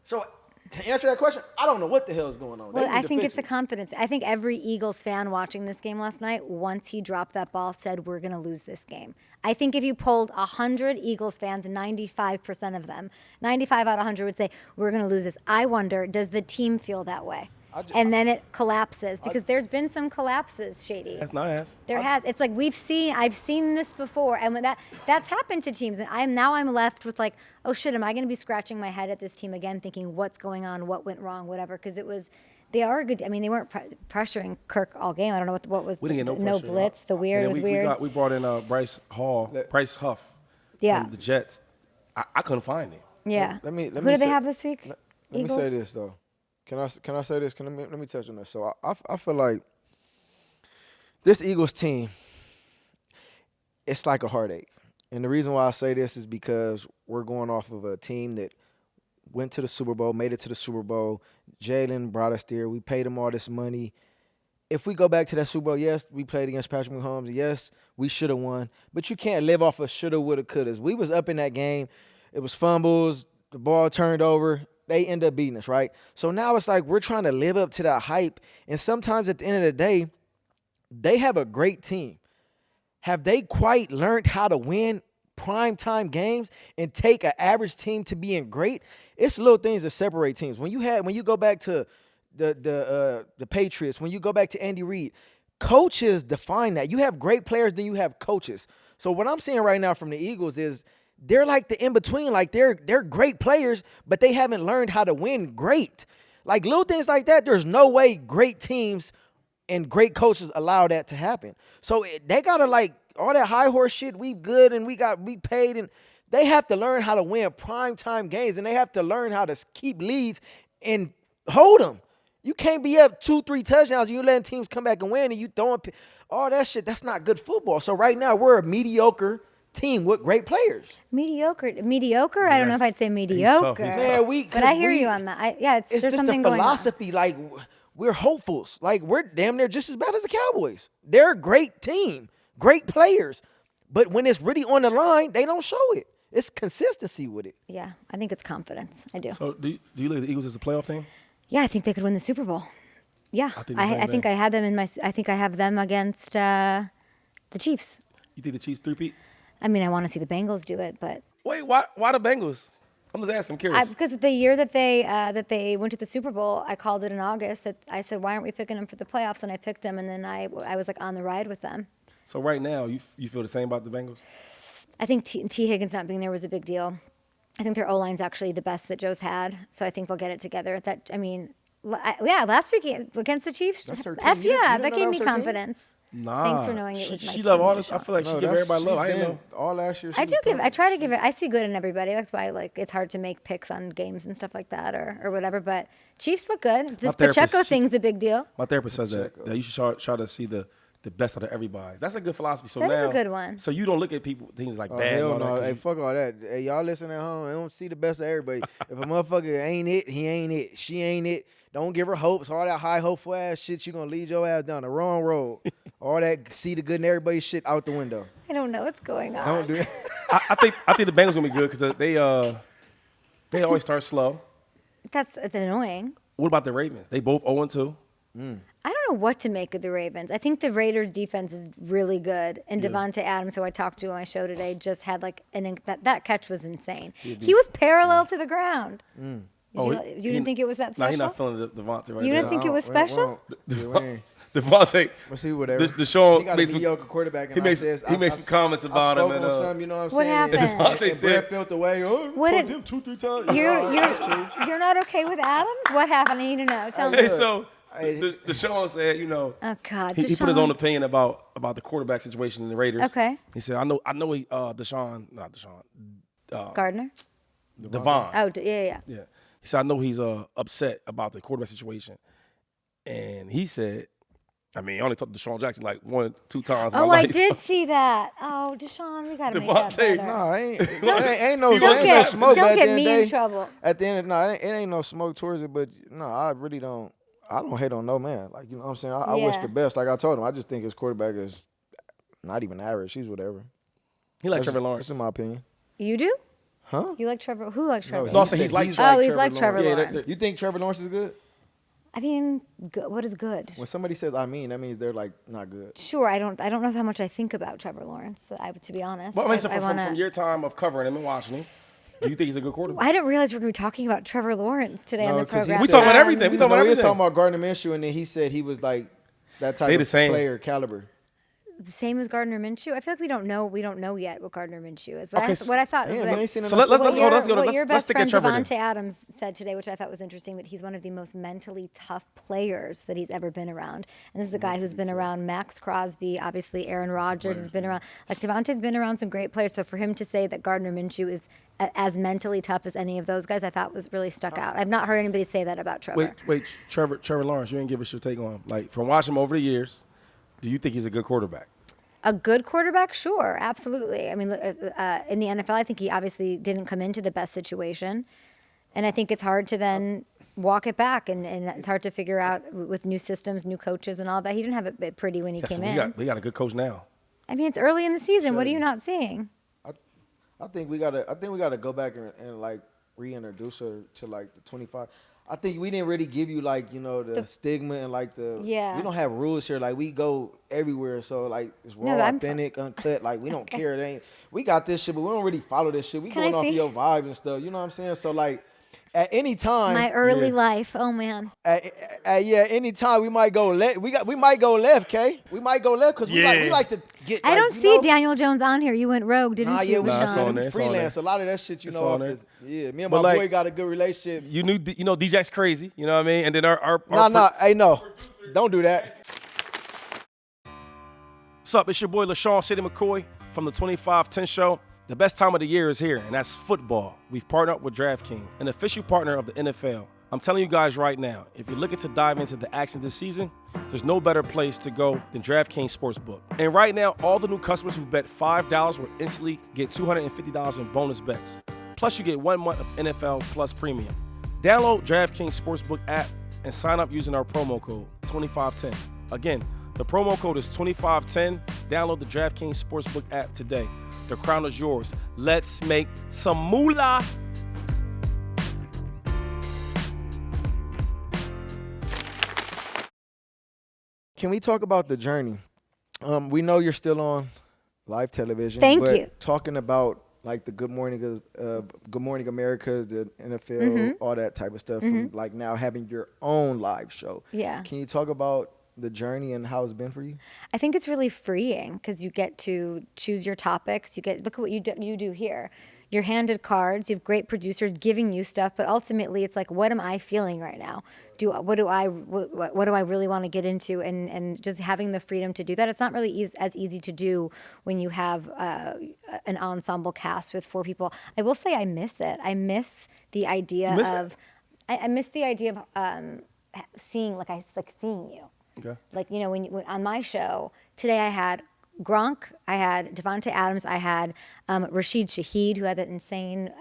So to answer that question, I don't know what the hell is going on. Well, They need I to think fix it's a it. confidence. I think every Eagles fan watching this game last night, once he dropped that ball, said, we're going to lose this game. I think if you polled 100 Eagles fans, 95% of them, 95 out of 100 would say, we're going to lose this. I wonder, does the team feel that way? And then it collapses because there's been some collapses, Shady. That's nice. There has. It's like I've seen this before, and when that's happened to teams, and I'm left with like, oh shit, am I going to be scratching my head at this team again, thinking what's going on, what went wrong, whatever? Because they are good. I mean, they weren't pressuring Kirk all game. I don't know what was We didn't get no pressure. blitz. The weird And was then weird. we brought in Bryce Huff Yeah. from the Jets. I couldn't find him. Yeah. Let me Who do they say- have this week? Let Eagles? me say this though. Can I say this? Let me touch on this. So I feel like this Eagles team, it's like a heartache. And the reason why I say this is because we're going off of a team that went to the Super Bowl, made it to the Super Bowl. Jalen brought us there. We paid him all this money. If we go back to that Super Bowl, yes, we played against Patrick Mahomes. Yes, we should have won. But you can't live off of shoulda, woulda, couldas. We was up in that game. It was fumbles. The ball turned over. They end up beating us, right? So now it's like we're trying to live up to that hype. And sometimes at the end of the day, they have a great team. Have they quite learned how to win primetime games and take an average team to being great? It's little things that separate teams. When you go back to the Patriots, when you go back to Andy Reid, coaches define that. You have great players, then you have coaches. So what I'm seeing right now from the Eagles is they're like the in-between. Like they're great players, but they haven't learned how to win great. Like little things like that, there's no way great teams and great coaches allow that to happen. So they got to like all that high horse shit, we good and we paid, and they have to learn how to win primetime games, and they have to learn how to keep leads and hold them. You can't be up 2-3 touchdowns and you letting teams come back and win and you throwing all that shit. That's not good football. So right now we're a mediocre team with great players. Mediocre. I don't know if I'd say mediocre. He's Man, but I hear you on that. It's there's just something a going on. philosophy. Like we're hopefuls. Like we're damn near just as bad as the Cowboys. They're a great team, great players, but when it's really on the line, they don't show it. It's consistency with it. Yeah, I think it's confidence. I do. So do you look at the Eagles as a playoff team? Yeah, I think they could win the Super Bowl. Yeah, I think the same I think thing. I had them in my. I think I have them against the Chiefs. You think the Chiefs three-peat? I mean, I want to see the Bengals do it, but Wait, why the Bengals? I'm just asking. I'm curious. because the year that they went to the Super Bowl, I called it in August. That I said, why aren't we picking them for the playoffs? And I picked them, and then I was like on the ride with them. So right now, you feel the same about the Bengals? I think T. Higgins not being there was a big deal. I think their O-line's actually the best that Joe's had, so I think they'll get it together. last week against the Chiefs. That's her team. F You didn't yeah, know that that gave was me her team? confidence. Nah. Thanks for knowing it was my She team, love all this. I DeSean. feel like she No, give everybody love. I she's didn't know. been all last year. I she's do been- I try to give it. I see good in everybody. That's why like it's hard to make picks on games and stuff like that or whatever. But Chiefs look good. This therapist, Pacheco she- thing's a big deal. My therapist says that you should try to see the best out of everybody. That's a good philosophy. So That is a now, good one. So you don't look at people things like Oh, bad. and hell all that, no. 'cause Hey, you- fuck all that. Hey, y'all listen at home. They don't see the best of everybody. If a motherfucker ain't it, he ain't it. She ain't it. Don't give her hopes. All that high hopeful ass shit, you gonna lead your ass down the wrong road. All that see the good in everybody shit out the window. I don't know what's going on. Don't do that. I think the Bengals gonna be good because they always start slow. It's annoying. What about the Ravens? They both 0-2. I don't know what to make of the Ravens. I think the Raiders' defense is really good, and Devontae Adams, who I talked to on my show today, just had like that catch was insane. He was parallel to the ground. You didn't think it was that No, special? he's not feeling the Devontae right You there. didn't think it was special? Devontae. We'll see whatever. DeSean he got a makes some- mediocre quarterback. And he makes- says, he makes some comments about him I spoke and, on some, you know what I'm What saying? happened? Devontae And said- Brett felt the way. Oh, What fucked did- him 2-3 times. You're not okay with Adams? What happened? I need to know. Tell me. Hey, so Hey. DeSean said, Oh God, he put his DeSean. own opinion about the quarterback situation in the Raiders. Okay. He said, I know he Gardner. Devon. Oh, yeah. Yeah. He said, I know he's upset about the quarterback situation. And he said, I mean, I only talked to DeSean Jackson like 1-2 times in Oh, my I life. did see that. Oh, DeSean, we gotta make that Devontae, better. No, ain't no Don't smoke. get At the end of me the in day, trouble. At the end, it ain't no smoke towards it. But no, I really don't. I don't hate on no man. Like, you know what I'm saying? I wish Yeah. the best. Like I told him, I just think his quarterback is not even average. He's whatever. He like That's Trevor just- Lawrence. That's in my opinion. You do? Huh? You like Trevor? Who likes Trevor? No, I said he's like Oh, he's like Trevor Yeah, Lawrence. you think Trevor Lawrence is good? I mean, what is good? When somebody says that means they're like not good. Sure, I don't know how much I think about Trevor Lawrence. To be honest, Well, I mean, so I from your time of covering him and watching him, do you think he's a good quarterback? I didn't realize we were going to be talking about Trevor Lawrence today on No, the 'cause he program. We talking about everything. We talking about He was everything. talking about Gardner Minshew, and then he said he was like that type They the of same. player caliber. The same as Gardner Minshew. I feel like we don't know yet what Gardner Minshew is. But Okay, what I thought. Damn, that- man, ain't seen So enough let's football. go. Let's What your let's best stick at friend Trevor then. Devontae Adams said today, which I thought was interesting, that he's one of the most mentally tough players that he's ever been around. And this is a guy who's been around Max Crosby, obviously Aaron Rodgers has been around. Like Devontae's been around some great players. So for him to say that Gardner Minshew is as mentally tough as any of those guys, I thought was really stuck out. I've not heard anybody say that about Trevor. Wait, Trevor Lawrence, you didn't give us your take on him. Like, from watching him over the years, do you think he's a good quarterback? A good quarterback, sure, absolutely. I mean, in the NFL, I think he obviously didn't come into the best situation, and I think it's hard to then walk it back, and it's hard to figure out with new systems, new coaches, and all that. He didn't have it pretty when he Yes, came we in. got a good coach now. I mean, it's early in the season. What are you not seeing? I think we gotta go back and like reintroduce her to like the 25. I think we didn't really give you like, you know, the stigma and like the Yeah. we don't have rules here. Like we go everywhere, so like it's raw, I'm authentic, uncut. Like we don't care. It ain't we got this shit, but we don't really follow this shit. We Can going I off see? of your vibe and stuff. You know what I'm saying? So like at any time, My early life. Oh man. any time we might go left. We might go left, Kay. We might go left because we like to get. I like, don't you see know, Daniel Jones on here. You went rogue, didn't Nah, you, yeah, we Nah, it's Sean? on there. It's on freelance. there. A lot of that shit, you It's know, on off there. the, yeah. Me and But, my like, boy got a good relationship. You know, DJ's crazy. You know what I mean? And then our Hey, no, don't do that. What's up? It's your boy LaShawn Shady McCoy from the 2510 Show. The best time of the year is here, and that's football. We've partnered up with DraftKings, an official partner of the NFL. I'm telling you guys right now, if you're looking to dive into the action this season, there's no better place to go than DraftKings Sportsbook. And right now, all the new customers who bet $5 will instantly get $250 in bonus bets. Plus, you get 1 month of NFL Plus Premium. Download DraftKings Sportsbook app and sign up using our promo code 2510. Again, the promo code is 2510. Download the DraftKings Sportsbook app today. The crown is yours. Let's make some moolah. Can we talk about the journey? We know you're still on live television. Thank but you. Talking about like the Good Morning Americas, the NFL, all that type of stuff. From like now having your own live show. Yeah. Can you talk about the journey and how it's been for you? I think it's really freeing because you get to choose your topics. Look at what you do here. you're handed cards, you have great producers giving you stuff, but ultimately it's like, what am I feeling right now? What do I really want to get into? And just having the freedom to do that. It's not really as easy to do when you have an ensemble cast with 4 people. I will say I miss it. I miss the idea of I miss the idea of seeing seeing you. Okay. Like, you know, when on my show today, I had Gronk, I had Devontae Adams, I had Rashid Shaheed, who had that insane,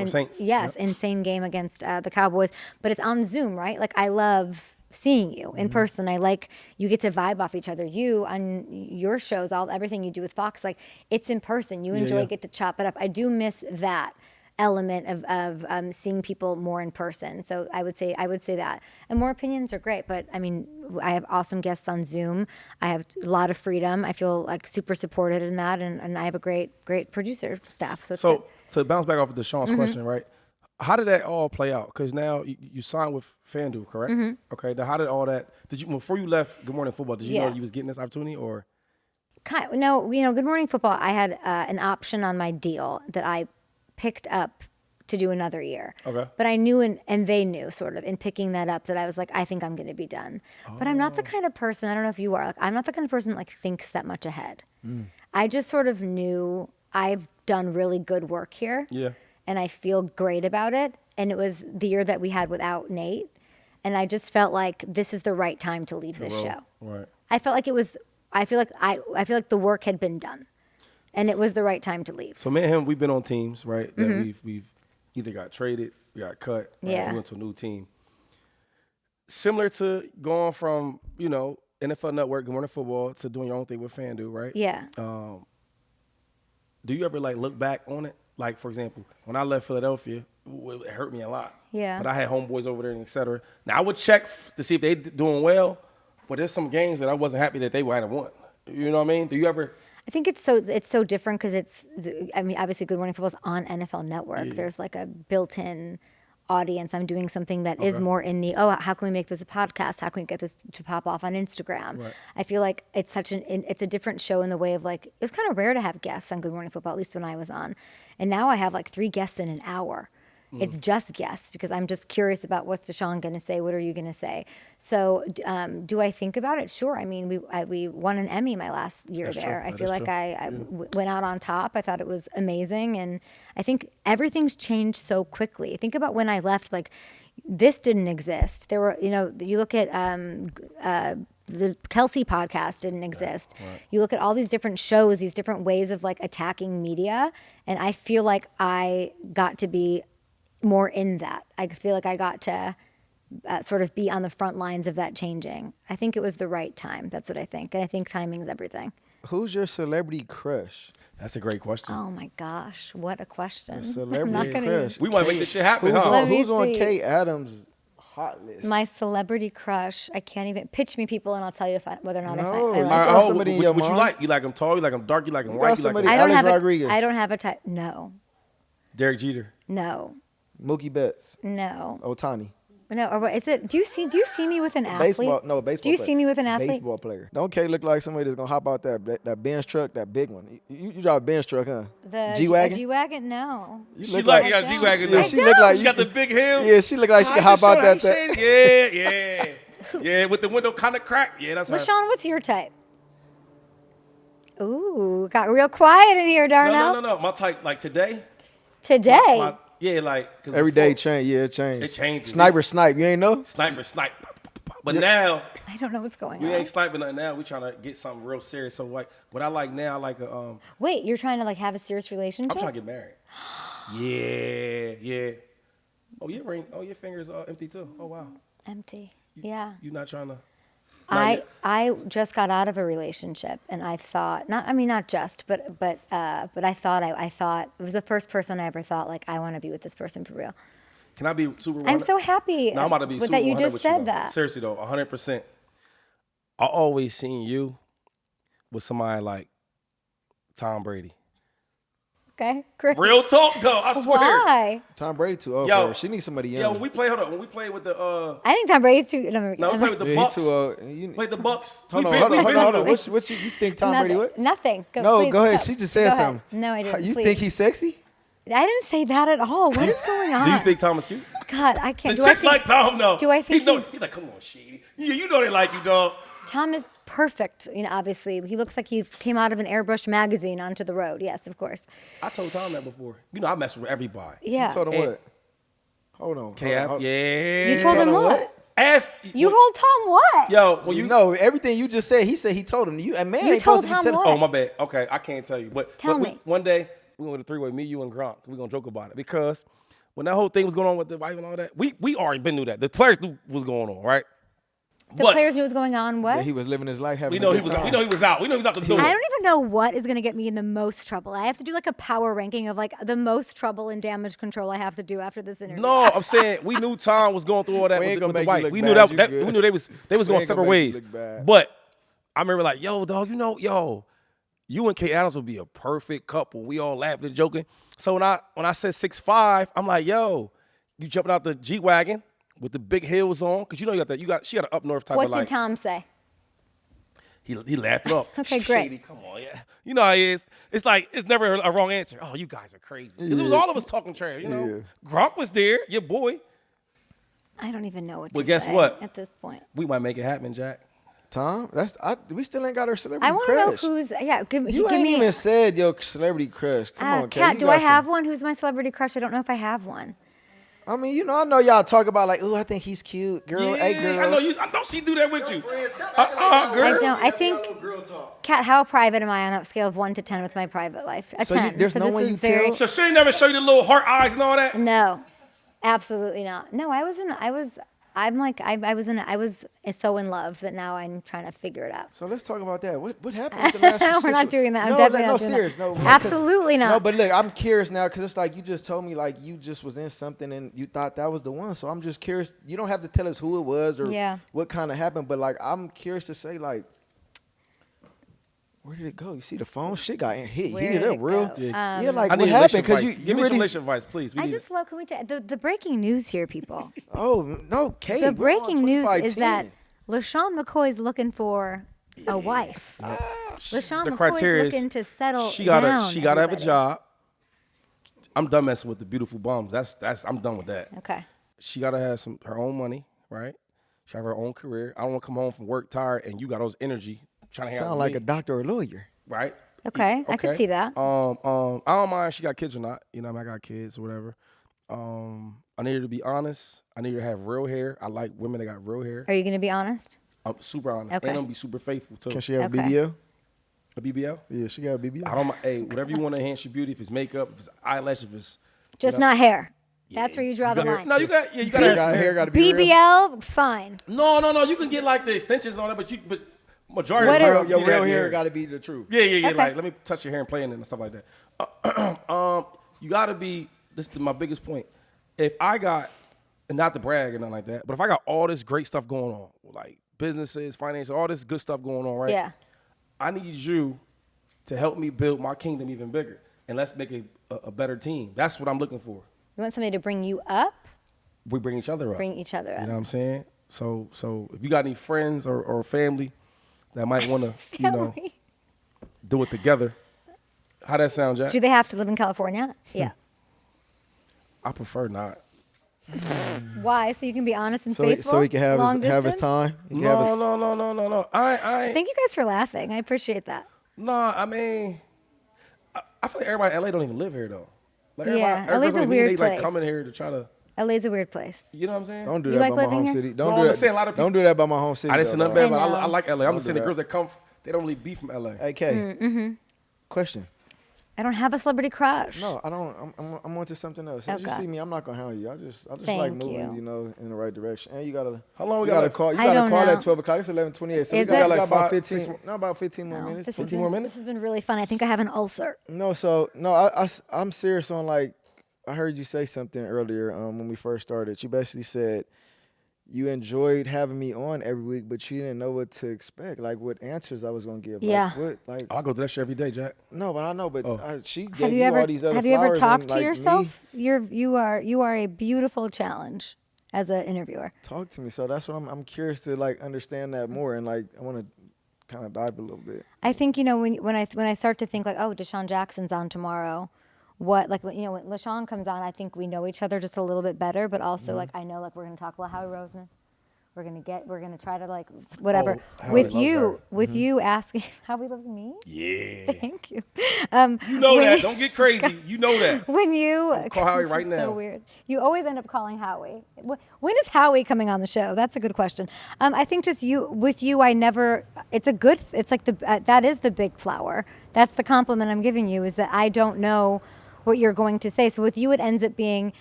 Saints. Yes, insane game against the Cowboys. But it's on Zoom, right? Like, I love seeing you in person. I like you get to vibe off each other. You on your shows, everything you do with Fox, like it's in person. You enjoy, get to chop it up. I do miss that element of seeing people more in person. So I would say that. And more opinions are great, but I mean, I have awesome guests on Zoom. I have a lot of freedom. I feel like super supported in that, and I have a great producer staff. So to bounce back off of DeSean's question, right? How did that all play out? Because now you signed with FanDuel, correct? Okay. Now, how did all that? Did you before you left Good Morning Football? Did you know you was getting this opportunity or? No, you know, Good Morning Football. I had an option on my deal that I picked up to do another year. Okay. But I knew, and they knew sort of in picking that up, that I was like, I think I'm going to be done. But I'm not the kind of person, I don't know if you are, like, I'm not the kind of person that like thinks that much ahead. I just sort of knew I've done really good work here. Yeah. And I feel great about it. And it was the year that we had without Nate. And I just felt like this is the right time to leave this show. Right. I felt like it was, I feel like the work had been done. And it was the right time to leave. So me and him, we've been on teams, right? That we've either got traded, we got cut, we went to a new team. Similar to going from, you know, NFL Network, Good Morning Football, to doing your own thing with FanDuel, right? Yeah. Do you ever like look back on it? Like, for example, when I left Philadelphia, it hurt me a lot. Yeah. But I had homeboys over there and et cetera. Now I would check to see if they doing well, but there's some games that I wasn't happy that they might have won. You know what I mean? Do you ever? I think it's so different because obviously Good Morning Football is on NFL Network. Yeah. There's like a built-in audience. I'm doing something that is more in the, how can we make this a podcast? How can we get this to pop off on Instagram? Right. I feel like it's it's a different show in the way of like, it was kind of rare to have guests on Good Morning Football, at least when I was on. And now I have like 3 guests in an hour. It's just guests because I'm just curious about what's DeSean going to say, what are you going to say? So do I think about it? Sure. I mean, we won an Emmy my last year there. I feel like I went out on top. I thought it was amazing. And I think everything's changed so quickly. Think about when I left, like this didn't exist. There were, you know, you look at the Kelsey podcast didn't exist. Right. You look at all these different shows, these different ways of like attacking media. And I feel like I got to be more in that. I feel like I got to sort of be on the front lines of that changing. I think it was the right time. That's what I think. And I think timing is everything. Who's your celebrity crush? That's a great question. Oh my gosh, what a question. Celebrity crush. We might make this shit happen. Who's on Kay Adams' hot list? My celebrity crush. I can't even pitch me people, and I'll tell you whether or not I like somebody in your mind. What you like? You like them tall? You like them dark? You like them white? You like them? Alex Rodriguez. I don't have a type. No. Derek Jeter. No. Mookie Betts. No. Otani. No, or is it? Do you see me with an athlete? Baseball Do you see me with an athlete? Baseball player. Don't Kay look like somebody that's gonna hop out that Benz truck, that big one? You drive a Benz truck, huh? The G-Wagon. G-Wagon, no. She like you got a G-Wagon. Yeah, she look like she got the big heels. Yeah, she look like she can hop out that. Yeah, with the window kind of cracked. Yeah, that's her. LaShawn, what's your type? Ooh, got real quiet in here, Darnell. No. My type, like today. Today. Yeah, like every day change. Yeah, it changed. It changes. Snipe. You ain't know? Snipe. But now I don't know what's going on. We ain't sniping nothing now. We trying to get something real serious. So like, what I like now, I like a. Wait, you're trying to like have a serious relationship? I'm trying to get married. Yeah. Oh, your fingers are empty too. Oh wow. Empty. Yeah. You not trying to. I just got out of a relationship, and I thought not just, but I thought it was the first person I ever thought like I want to be with this person for real. Can I be super? 100? I'm so happy. No, I'm about to be super that you 100 just with said you, that. Seriously though, 100%. I always seen you with somebody like Tom Brady. Okay, Chris. Real talk though, I swear. Why? Tom Brady too old for her. She needs somebody young. Yo, when we play with the I think Tom Brady's too. No, we play with the Bucks. Play the Bucks. Hold on. What you think Tom Brady what? Nothing. Go ahead. She just said something. No, I didn't. You think he's sexy? I didn't say that at all. What is going on? Do you think Tom is cute? God, I can't. The Do I chicks think like Tom, though. do I think he's like, come on, Shady. Yeah, you know they like you, dog. Tom is perfect? Obviously, he looks like he came out of an airbrushed magazine onto the road. Yes, of course. I told Tom that before. I mess with everybody. Yeah. You told him And- what? Hold on. Cap, hold on. yeah. You told him what? Ask. You told Tom what? Yo, when You you know everything you just said. He said he told him. A man You ain't told supposed to be Tom telling. what? Oh, my bad. Okay, I can't tell you. But Tell but me. One day, we went to three-way, me, you, and Gronk. We're going to joke about it. Because when that whole thing was going on with the wife and all that, we already been knew that. The players knew what was going on, right? The players knew what was going on. What? That he was living his life having We know a he good was. time. We know he was out. We know he was out the door. I don't even know what is going to get me in the most trouble. I have to do like a power ranking of like the most trouble and damage control I have to do after this interview. No, I'm saying we knew Tom was going through all that We with ain't the, gonna with the make you wife. look We knew bad. that You we good. knew they was going ain't separate gonna make you ways. look bad. But I remember like, yo, dog, yo, you and Kate Adams would be a perfect couple. We all laughing and joking. So when I said 6'5", I'm like, yo, you jumping out the G wagon with the big heels on, because you got that. She got an up north type What of did like. Tom say? He laughed it up. Okay, great. Shady, come on, yeah. You know how he is. It's like, it's never a wrong answer. Oh, you guys are crazy. 'Cause it was all of us talking trash, you know. Gronk was there, your boy. I don't even know what Well, to guess say what? at this point. We might make it happen, Jack. Tom, we still ain't got our celebrity I want to know crush. who's. Yeah, give You give ain't me. even said your celebrity crush. Come on, Kate. Kat, You do got I have some- one? Who's my celebrity crush? I don't know if I have one. I mean, I know y'all talk about like, oh, I think he's cute, girl. Yeah, Hey, girl. I know she do that with you. girl. I don't. I think. Kat, how private am I on a scale of 1 to 10 with my private life? A So you- 10. there's so no this one was you very. tell? So she ain't never show you the little heart eyes and all that? No, absolutely not. No, I was so in love that now I'm trying to figure it out. So let's talk about that. What happened with the last We're not doing that. I'm No, definitely no, not doing serious. that. No, because- Absolutely not. No, but look, I'm curious now because it's like you just told me like you just was in something and you thought that was the one. So I'm just curious. You don't have to tell us who it was or Yeah. what kind of happened, but like I'm curious to say like, where did it go? You see the phone? Shit got Where heated did up it real. go? Yeah, like I what need happened? relationship Because advice. you Give me some really. relationship advice, please. We I need just love. Can we the breaking news here, people? Oh no, Kate. The we're on breaking news 25-10. is that LaShawn McCoy's looking for a wife. LaShawn The McCoy's criteria is looking to settle she gotta down. have a everybody. job. I'm done messing with the beautiful bums. I'm done with that. Okay. She gotta have her own money, right? She have her own career. I don't want to come home from work tired and you got those energy trying to hang out Sound with like me, a doctor or a lawyer. right? Okay, I could see that. I don't mind if she got kids or not. I got kids or whatever. I need her to be honest. I need her to have real hair. I like women that got real hair. Are you going to be honest? I'm super honest. Okay. And I'm gonna be super faithful too. Can she have Okay. a BBL? A BBL? Yeah, she got a BBL. I don't mind. Hey, whatever you want to enhance your beauty. If it's makeup, if it's eyelash, if it's Just not hair. That's where you draw the line. no, you got Hair to. hair got to be real. BBL, fine. No. You can get like the extensions and all that, but majority What of the is- time, Your you real have hair got to be the truth. Yeah. Okay. Like, let me touch your hair and play in it and stuff like that. You got to be. This is my biggest point. If I got, and not to brag or nothing like that, but if I got all this great stuff going on, like businesses, finance, all this good stuff going on, right? Yeah. I need you to help me build my kingdom even bigger, and let's make a better team. That's what I'm looking for. You want somebody to bring you up, We bring each other up. bring each other up. You know what I'm saying? So if you got any friends or family that might want to, Family. do it together, how that sound, Jack? Do they have to live in California? Yeah. I prefer not. Why? So you can be honest and So faithful? he can have long his distance? time. He can have his- No. I Thank you guys for laughing. I appreciate that. no. I mean, I feel like everybody in LA don't even live here though. Like Yeah, everybody LA's a like me, weird they like place. coming here to try to, LA's a weird place. you know what I'm saying? Don't do You that like by my living home here? city. No, Don't I'm do just saying a lot that. of people- Don't do that by my home city. I didn't say though, nothing dog. bad, but I I like LA. I'm just do saying the that. girls that come, they don't really be from LA. Hey, Kay. Mm-hmm. Question. I don't have a celebrity crush. No, I don't. I'm onto something else. As you Okay. see me, I'm not gonna hound you. I just like Thank moving, you. in the right direction. And you gotta. How long we you got gotta left? call. You I gotta don't call know. at 12 o'clock. It's 11:28. So Is we got, it? we got about 5, 15. 6 No, about 15 more minutes. This has 15 been- more minutes? This has been really fun. I think I have an ulcer. No, I'm serious on like. I heard you say something earlier when we first started. You basically said you enjoyed having me on every week, but you didn't know what to expect, like what answers I was gonna give. Yeah. I'll go to that shit every day, Jack. No, but I know. But Oh. she gave Have you you ever all these other have you ever flowers talked and, to like, yourself? Me, You are a beautiful challenge as an interviewer. talk to me. So that's what I'm curious to like understand that more, and like I want to kind of dive a little bit. I think when I start to think like, oh, DeSean Jackson's on tomorrow, what, like, you know, when LaShawn comes on, I think we know each other just a little bit better, but also like I know like we're gonna talk about Howie Roseman. We're gonna try to like whatever. Howie With loves you, her. with you asking Howie loves me. Yeah. Thank you. You know that. Don't get crazy. You know that. When you call Howie this right is now. So weird. You always end up calling Howie. When is Howie coming on the show? That's a good question. I think just you with you. I never. It's a good. It's like the that is the big flower. That's the compliment I'm giving you. Is that I don't know what you're going to say. So with you, it ends up being.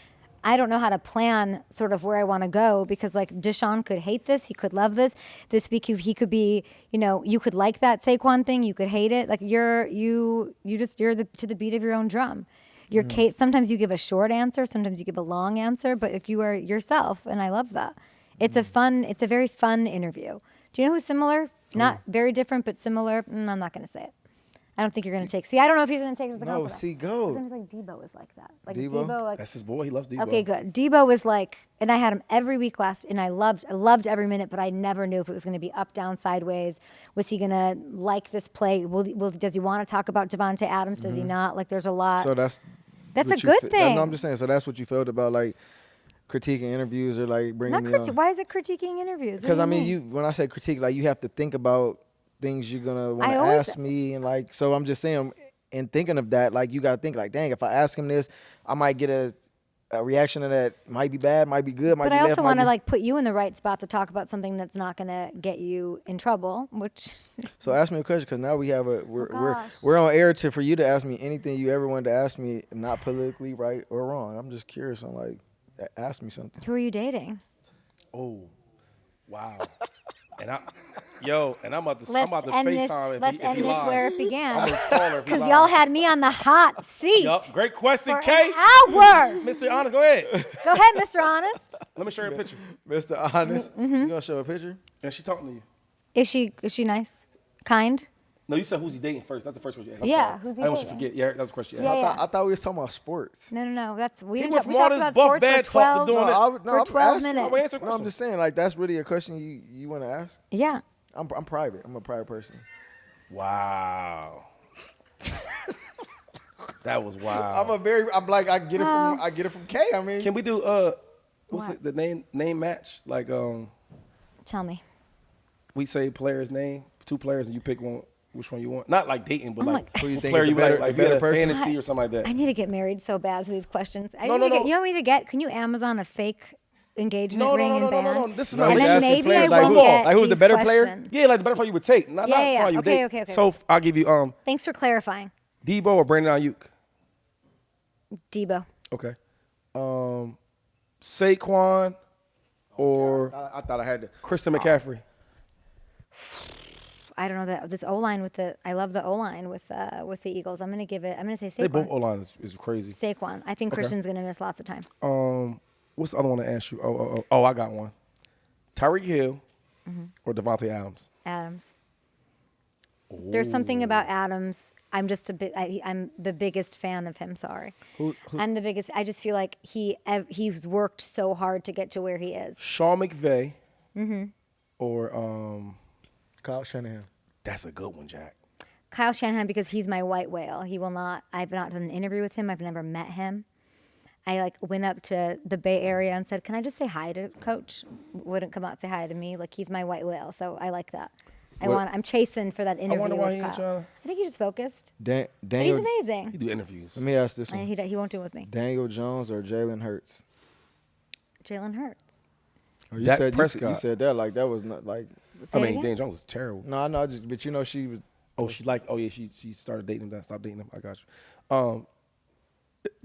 I don't know how to plan sort of where I want to go because like DeSean could hate this, he could love this. This week he could be, you know, you could like that Saquon thing, you could hate it. Like you're to the beat of your own drum. Sometimes you give a short answer, sometimes you give a long answer, but like, you are yourself, and I love that. It's a very fun interview. Do you know who's similar? Not very different, but similar. I'm not going to say it. I don't think you're going to take. See, I don't know if he's going to take it as a compliment. No, see, go. I was like Debo is like that. Like Debo? like That's his boy. He loves Debo. okay, good. Debo was like, and I had him every week and I loved every minute, but I never knew if it was going to be up, down, sideways. Was he going to like this play? Does he want to talk about Devontae Adams? Does he not? Like, there's a lot. So that's a what you good fe- thing. No, I'm just saying. So that's what you felt about like critiquing interviews or like bringing Not me on. why is it critiquing interviews? Because I mean, when I say critique, like you have to think about things you're gonna want to ask me, and like, so I'm just saying, in thinking of that, like you gotta think like, dang, if I ask him this, I might get a reaction to that might be bad, might be good, might But be I left, also might want to be- like put you in the right spot to talk about something that's not going to get you in trouble, which So ask me a question, because now we have gosh. we're on air for you to ask me anything you ever wanted to ask me, not politically right or wrong. I'm just curious. I'm like, ask me something. who are you dating? Oh, wow. And I'm about to Let's end this. FaceTime Let's if end he this lied. where it I'm began. gonna call her if he Because lied. y'all had me on the hot seat Yup. Great question, for Kay. an hour. Mr. Honest, go ahead. Go ahead, Mr. Honest. Let me show you a picture. Mr. Honest, you gonna show a picture? And she talking to you. Is she nice? Kind? No, you said who's he dating first. That's the first question you asked. I'm Yeah, sorry. who's he I didn't want you to dating? forget. Yeah, that's the question you Yeah, asked. yeah. I thought we was talking about sports. No. That's we He didn't was talk, we smart talked as about Buff sports Bad for talk to 12, doing it. for 12 I'm minutes. answering No, I'm just saying, like, that's really a question you want to ask. Yeah. I'm private. I'm a private person. Wow. That was wild. I'm like, I get it from Kay. I mean, Can we do what's What? it, the name match? Like Tell me. we say player's name, 2 players, and you pick one. Which one you want? Not like dating, but Oh like my- Who you a think player is the you better- like the better if you had a person? fantasy or something like that. I need to get married so bad to these questions. No. You want me to get? Can you Amazon a fake engagement ring and band? No. This is No, not And he's then asking maybe players I like won't who? get Like who's the these better player? questions. Yeah, like the better player you would take. Not Yeah. somebody you date. Okay. So I'll give you Thanks for clarifying. Debo or Brandon Ayuk. Debo. Okay. Saquon or I thought I had to. Christian McCaffrey. I don't know that this O line I love the O line with the Eagles. I'm gonna say Saquon. They both O-line is crazy. Saquon. I think Christian's gonna miss lots of time. What's the other one to ask you? Oh, I got one. Tyreek Hill or Devontae Adams. Adams. There's something about Adams. I'm just I'm the biggest fan of him. Sorry, I'm the biggest. I just feel like he's worked so hard to get to where he is. Sean McVay or Kyle Shanahan. that's a good one, Jack. Kyle Shanahan, because he's my white whale. He will not. I've not done an interview with him. I've never met him. I went up to the Bay Area and said, "Can I just say hi to Coach?" Wouldn't come out and say hi to me. Like, he's my white whale, so I like that. I'm chasing for that interview wonder why with he ain't Kyle. tryna- I think he's just focused. But Daniel, he's amazing. He do interviews. let me ask this And one. he won't do it with me. Daniel Jones or Jalen Hurts? Jalen Hurts. Or Dak you Prescott. said that like that was not like. Say I it mean, again? Dan Jones is terrible. No, I know. But you know, she was. Oh, she started dating him. Then stopped dating him. I got you.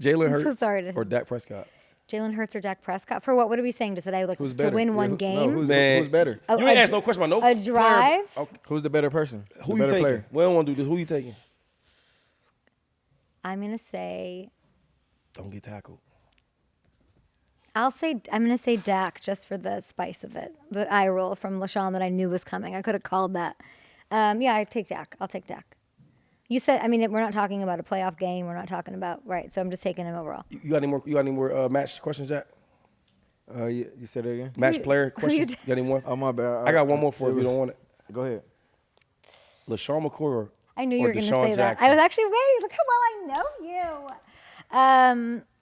Jalen I'm Hurts so sorry to or his- Dak Prescott. Jalen Hurts or Dak Prescott? For what? What are we saying? Just that I Who's to better? win Yeah, one no, game? who's better? Oh, You ain't a asked dr- no question about no a player. drive? Okay. Who's the better person? Who the you better taking? player? We don't want to do this. Who you taking? I'm gonna say. Don't get tackled. I'm gonna say Dak just for the spice of it. The eye roll from LaShawn that I knew was coming. I could have called that. Yeah, I take Dak. I'll take Dak. You said. I mean, we're not talking about a playoff game. We're not talking about right. So I'm just taking him overall. You got any more match questions, Jack? You said it again. Match player who you question. You got any more? Oh my bad. I got one more for if you don't want it. Go ahead. LaShawn McCoy or I knew you or were going to DeSean say Jackson? that. I was actually waiting. Look how well I know you.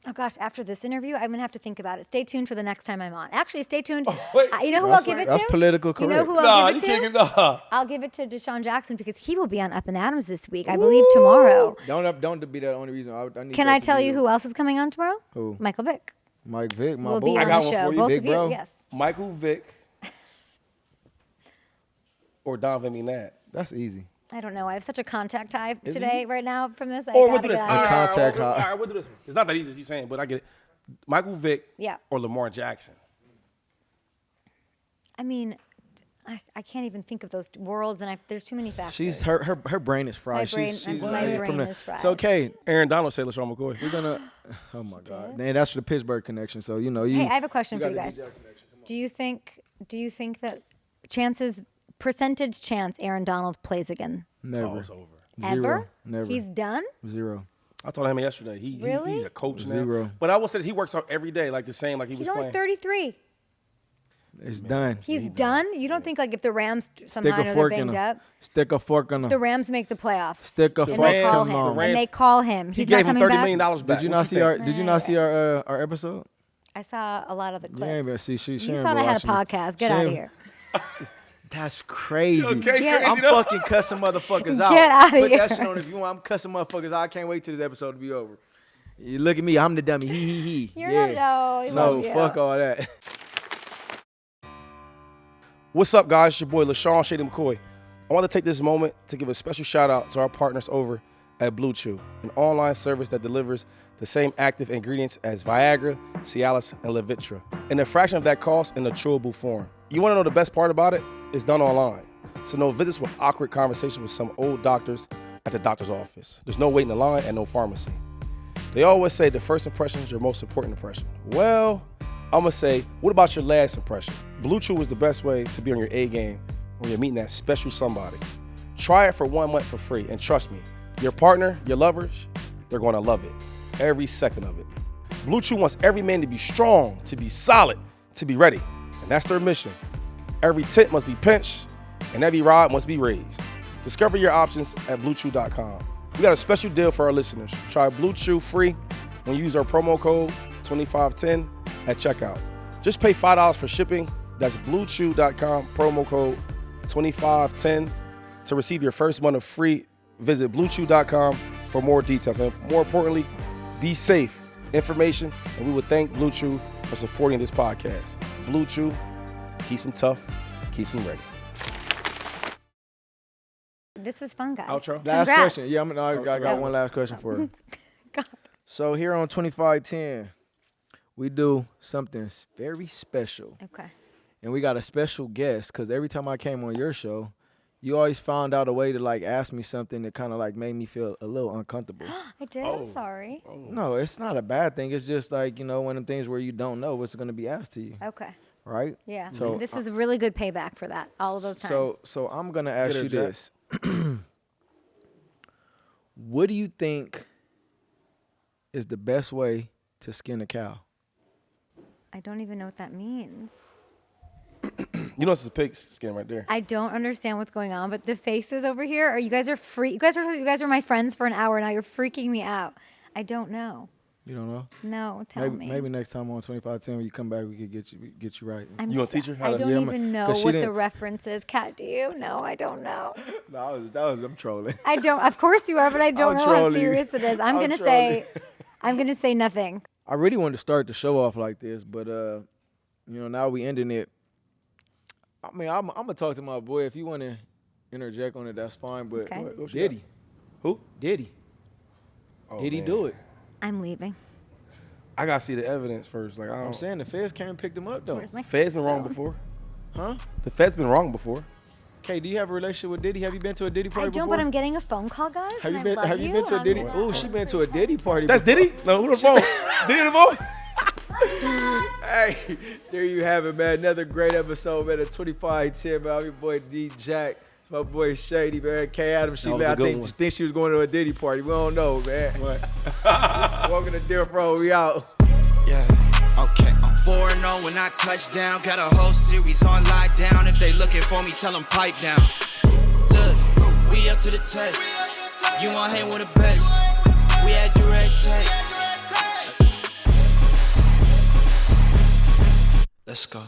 Oh gosh, after this interview, I'm gonna have to think about it. Stay tuned for the next time I'm on. Actually, stay tuned. wait. You know who I'll give it to? That's political You know correct. who I'll give it to? Nah. I'll give it to DeSean Jackson because he will be on Up and Adams this week. I believe tomorrow. Don't be the only reason. I need Can that I to tell be you who else is coming on tomorrow? Who? Michael Vick Mike Vick, my will boy. be on got the one show. for you, Both big of you, bro. yes. Michael Vick or Donovan McNabb. That's easy. I don't know. I have such a contact high Is today, it? right now, from this. I Or we'll gotta do this. get All out of right, here. Contact all high. right, we'll do this. It's not that easy as you're saying, but I get it. Michael Vick Yeah. or Lamar Jackson. I mean, I can't even think of those worlds, and there's too many factors. She's her brain is fried. My brain- she's my from brain the- is fried. It's okay. Aaron Donald said LaShawn McCoy. We're gonna. Oh my God. Man, that's the Pittsburgh connection. So you know you. Hey, I have a question for got you the guys. DJ connection. Come on. Do you think that percentage chance Aaron Donald plays again? Never. Oh, it's over. Zero. Ever? Never. He's done? Zero. I told him yesterday. Really? He's a coach now. Zero. But I will say he works out every day, like the same, like he He's was only playing. 33. It's done. He's done? You don't think, like, if the Rams Stick somehow a know they're fork in banged him. up, Stick a fork in the him. Rams make the playoffs? Stick a And fork they call in him. him. The And they Rams- call him. He He's gave not him coming $30 back? million back. Did you What not see our? think? Did you not see our episode? I saw a lot of the clips. ain't been- see, she you ain't thought been I had a watching this. podcast. Get She out of ain't- here. That's crazy. Okay, Yeah. crazy I'm though. fucking cussing motherfuckers out. Get outta Put that here. shit on if you want. I'm cussing motherfuckers out. I can't wait till this episode to be over. You look at me. I'm the dummy. He. You're yeah. not- no, No, love you. fuck all that. What's up, guys? It's your boy LaShawn Shady McCoy. I want to take this moment to give a special shout out to our partners over at Blue Chew, an online service that delivers the same active ingredients as Viagra, Cialis, and Levitra, in a fraction of that cost in a chewable form. You want to know the best part about it? It's done online. So no visits with awkward conversations with some old doctors at the doctor's office. There's no waiting in line and no pharmacy. They always say the first impression is your most important impression. Well, I'm gonna say, what about your last impression? Blue Chew is the best way to be on your A game when you're meeting that special somebody. Try it for 1 month for free, and trust me, your partner, your lovers, they're gonna love it. Every second of it. Blue Chew wants every man to be strong, to be solid, to be ready. And that's their mission. Every tent must be pinched, and every rod must be raised. Discover your options at BlueChew.com. We got a special deal for our listeners. Try Blue Chew free when you use our promo code 2510 at checkout. Just pay $5 for shipping. That's BlueChew.com, promo code 2510 to receive your first month of free. Visit BlueChew.com for more details. And more importantly, be safe. Information, and we would thank Blue Chew for supporting this podcast. Blue Chew, keeps them tough, keeps them ready. This was fun, guys. Outro? Last Congrats. question. Yeah, I got one last question for her. God. So here on 2510, we do something very special. Okay. And we got a special guest because every time I came on your show, you always found out a way to like ask me something that kind of like made me feel a little uncomfortable. I did. I'm sorry. No, it's not a bad thing. It's just like, you know, one of them things where you don't know what's going to be asked to you, Okay. right? Yeah. So, this was a really good payback for that. All of those times. So I'm going to ask her, you Jack. this. What do you think is the best way to skin a cow? I don't even know what that means. You know, it's a pig skin right there. I don't understand what's going on, but the faces over here, you guys are free. You guys are my friends for an hour now. You're freaking me out. I don't know. You don't know? No, tell me. Maybe next time on 2510 when you come back, we could get you right. I'm You gonna so- teach her how I to- don't Yeah, even know 'cause she what the didn't- reference is. Kat, do you? No, I don't know. I'm trolling. I don't. Of course you are, but I don't I'm know how trolling you. serious it is. I'm I'm gonna say nothing. I really wanted to start the show off like this, but you know, now we ending it. I mean, I'm gonna talk to my boy. If you want to interject on it, that's fine. But Okay. What you did got? he? Who? Did he? Oh, Did he man. do it? I'm leaving. I gotta see the evidence first. Like I I'm don't. saying the feds came and picked him up though. Where's my Fed's been wrong phone? before. Huh? The Fed's been wrong before. Kay, do you have a relationship with Diddy? Have you been to a Diddy party I don't, before? but I'm getting a phone call, guys. have and you I been? love Have you been to a I'm Diddy? not- Oh, she been to a Diddy party. That's before. Diddy? No, who the phone? Diddy the phone? Hey, there you have it, man. Another great episode, man. At 2510, man. I'm your boy D Jack. It's my boy Shady, man. K Adams. That was a I good one. think she was going to a Diddy party. We don't know, man. Welcome to Dear Bro. We out. Yeah, okay. 4-0 when I touch down. Got a whole series on lockdown. If they looking for me, tell them pipe down. Look, we up to the test. You want hang with the best. We had direct tech. Let's go.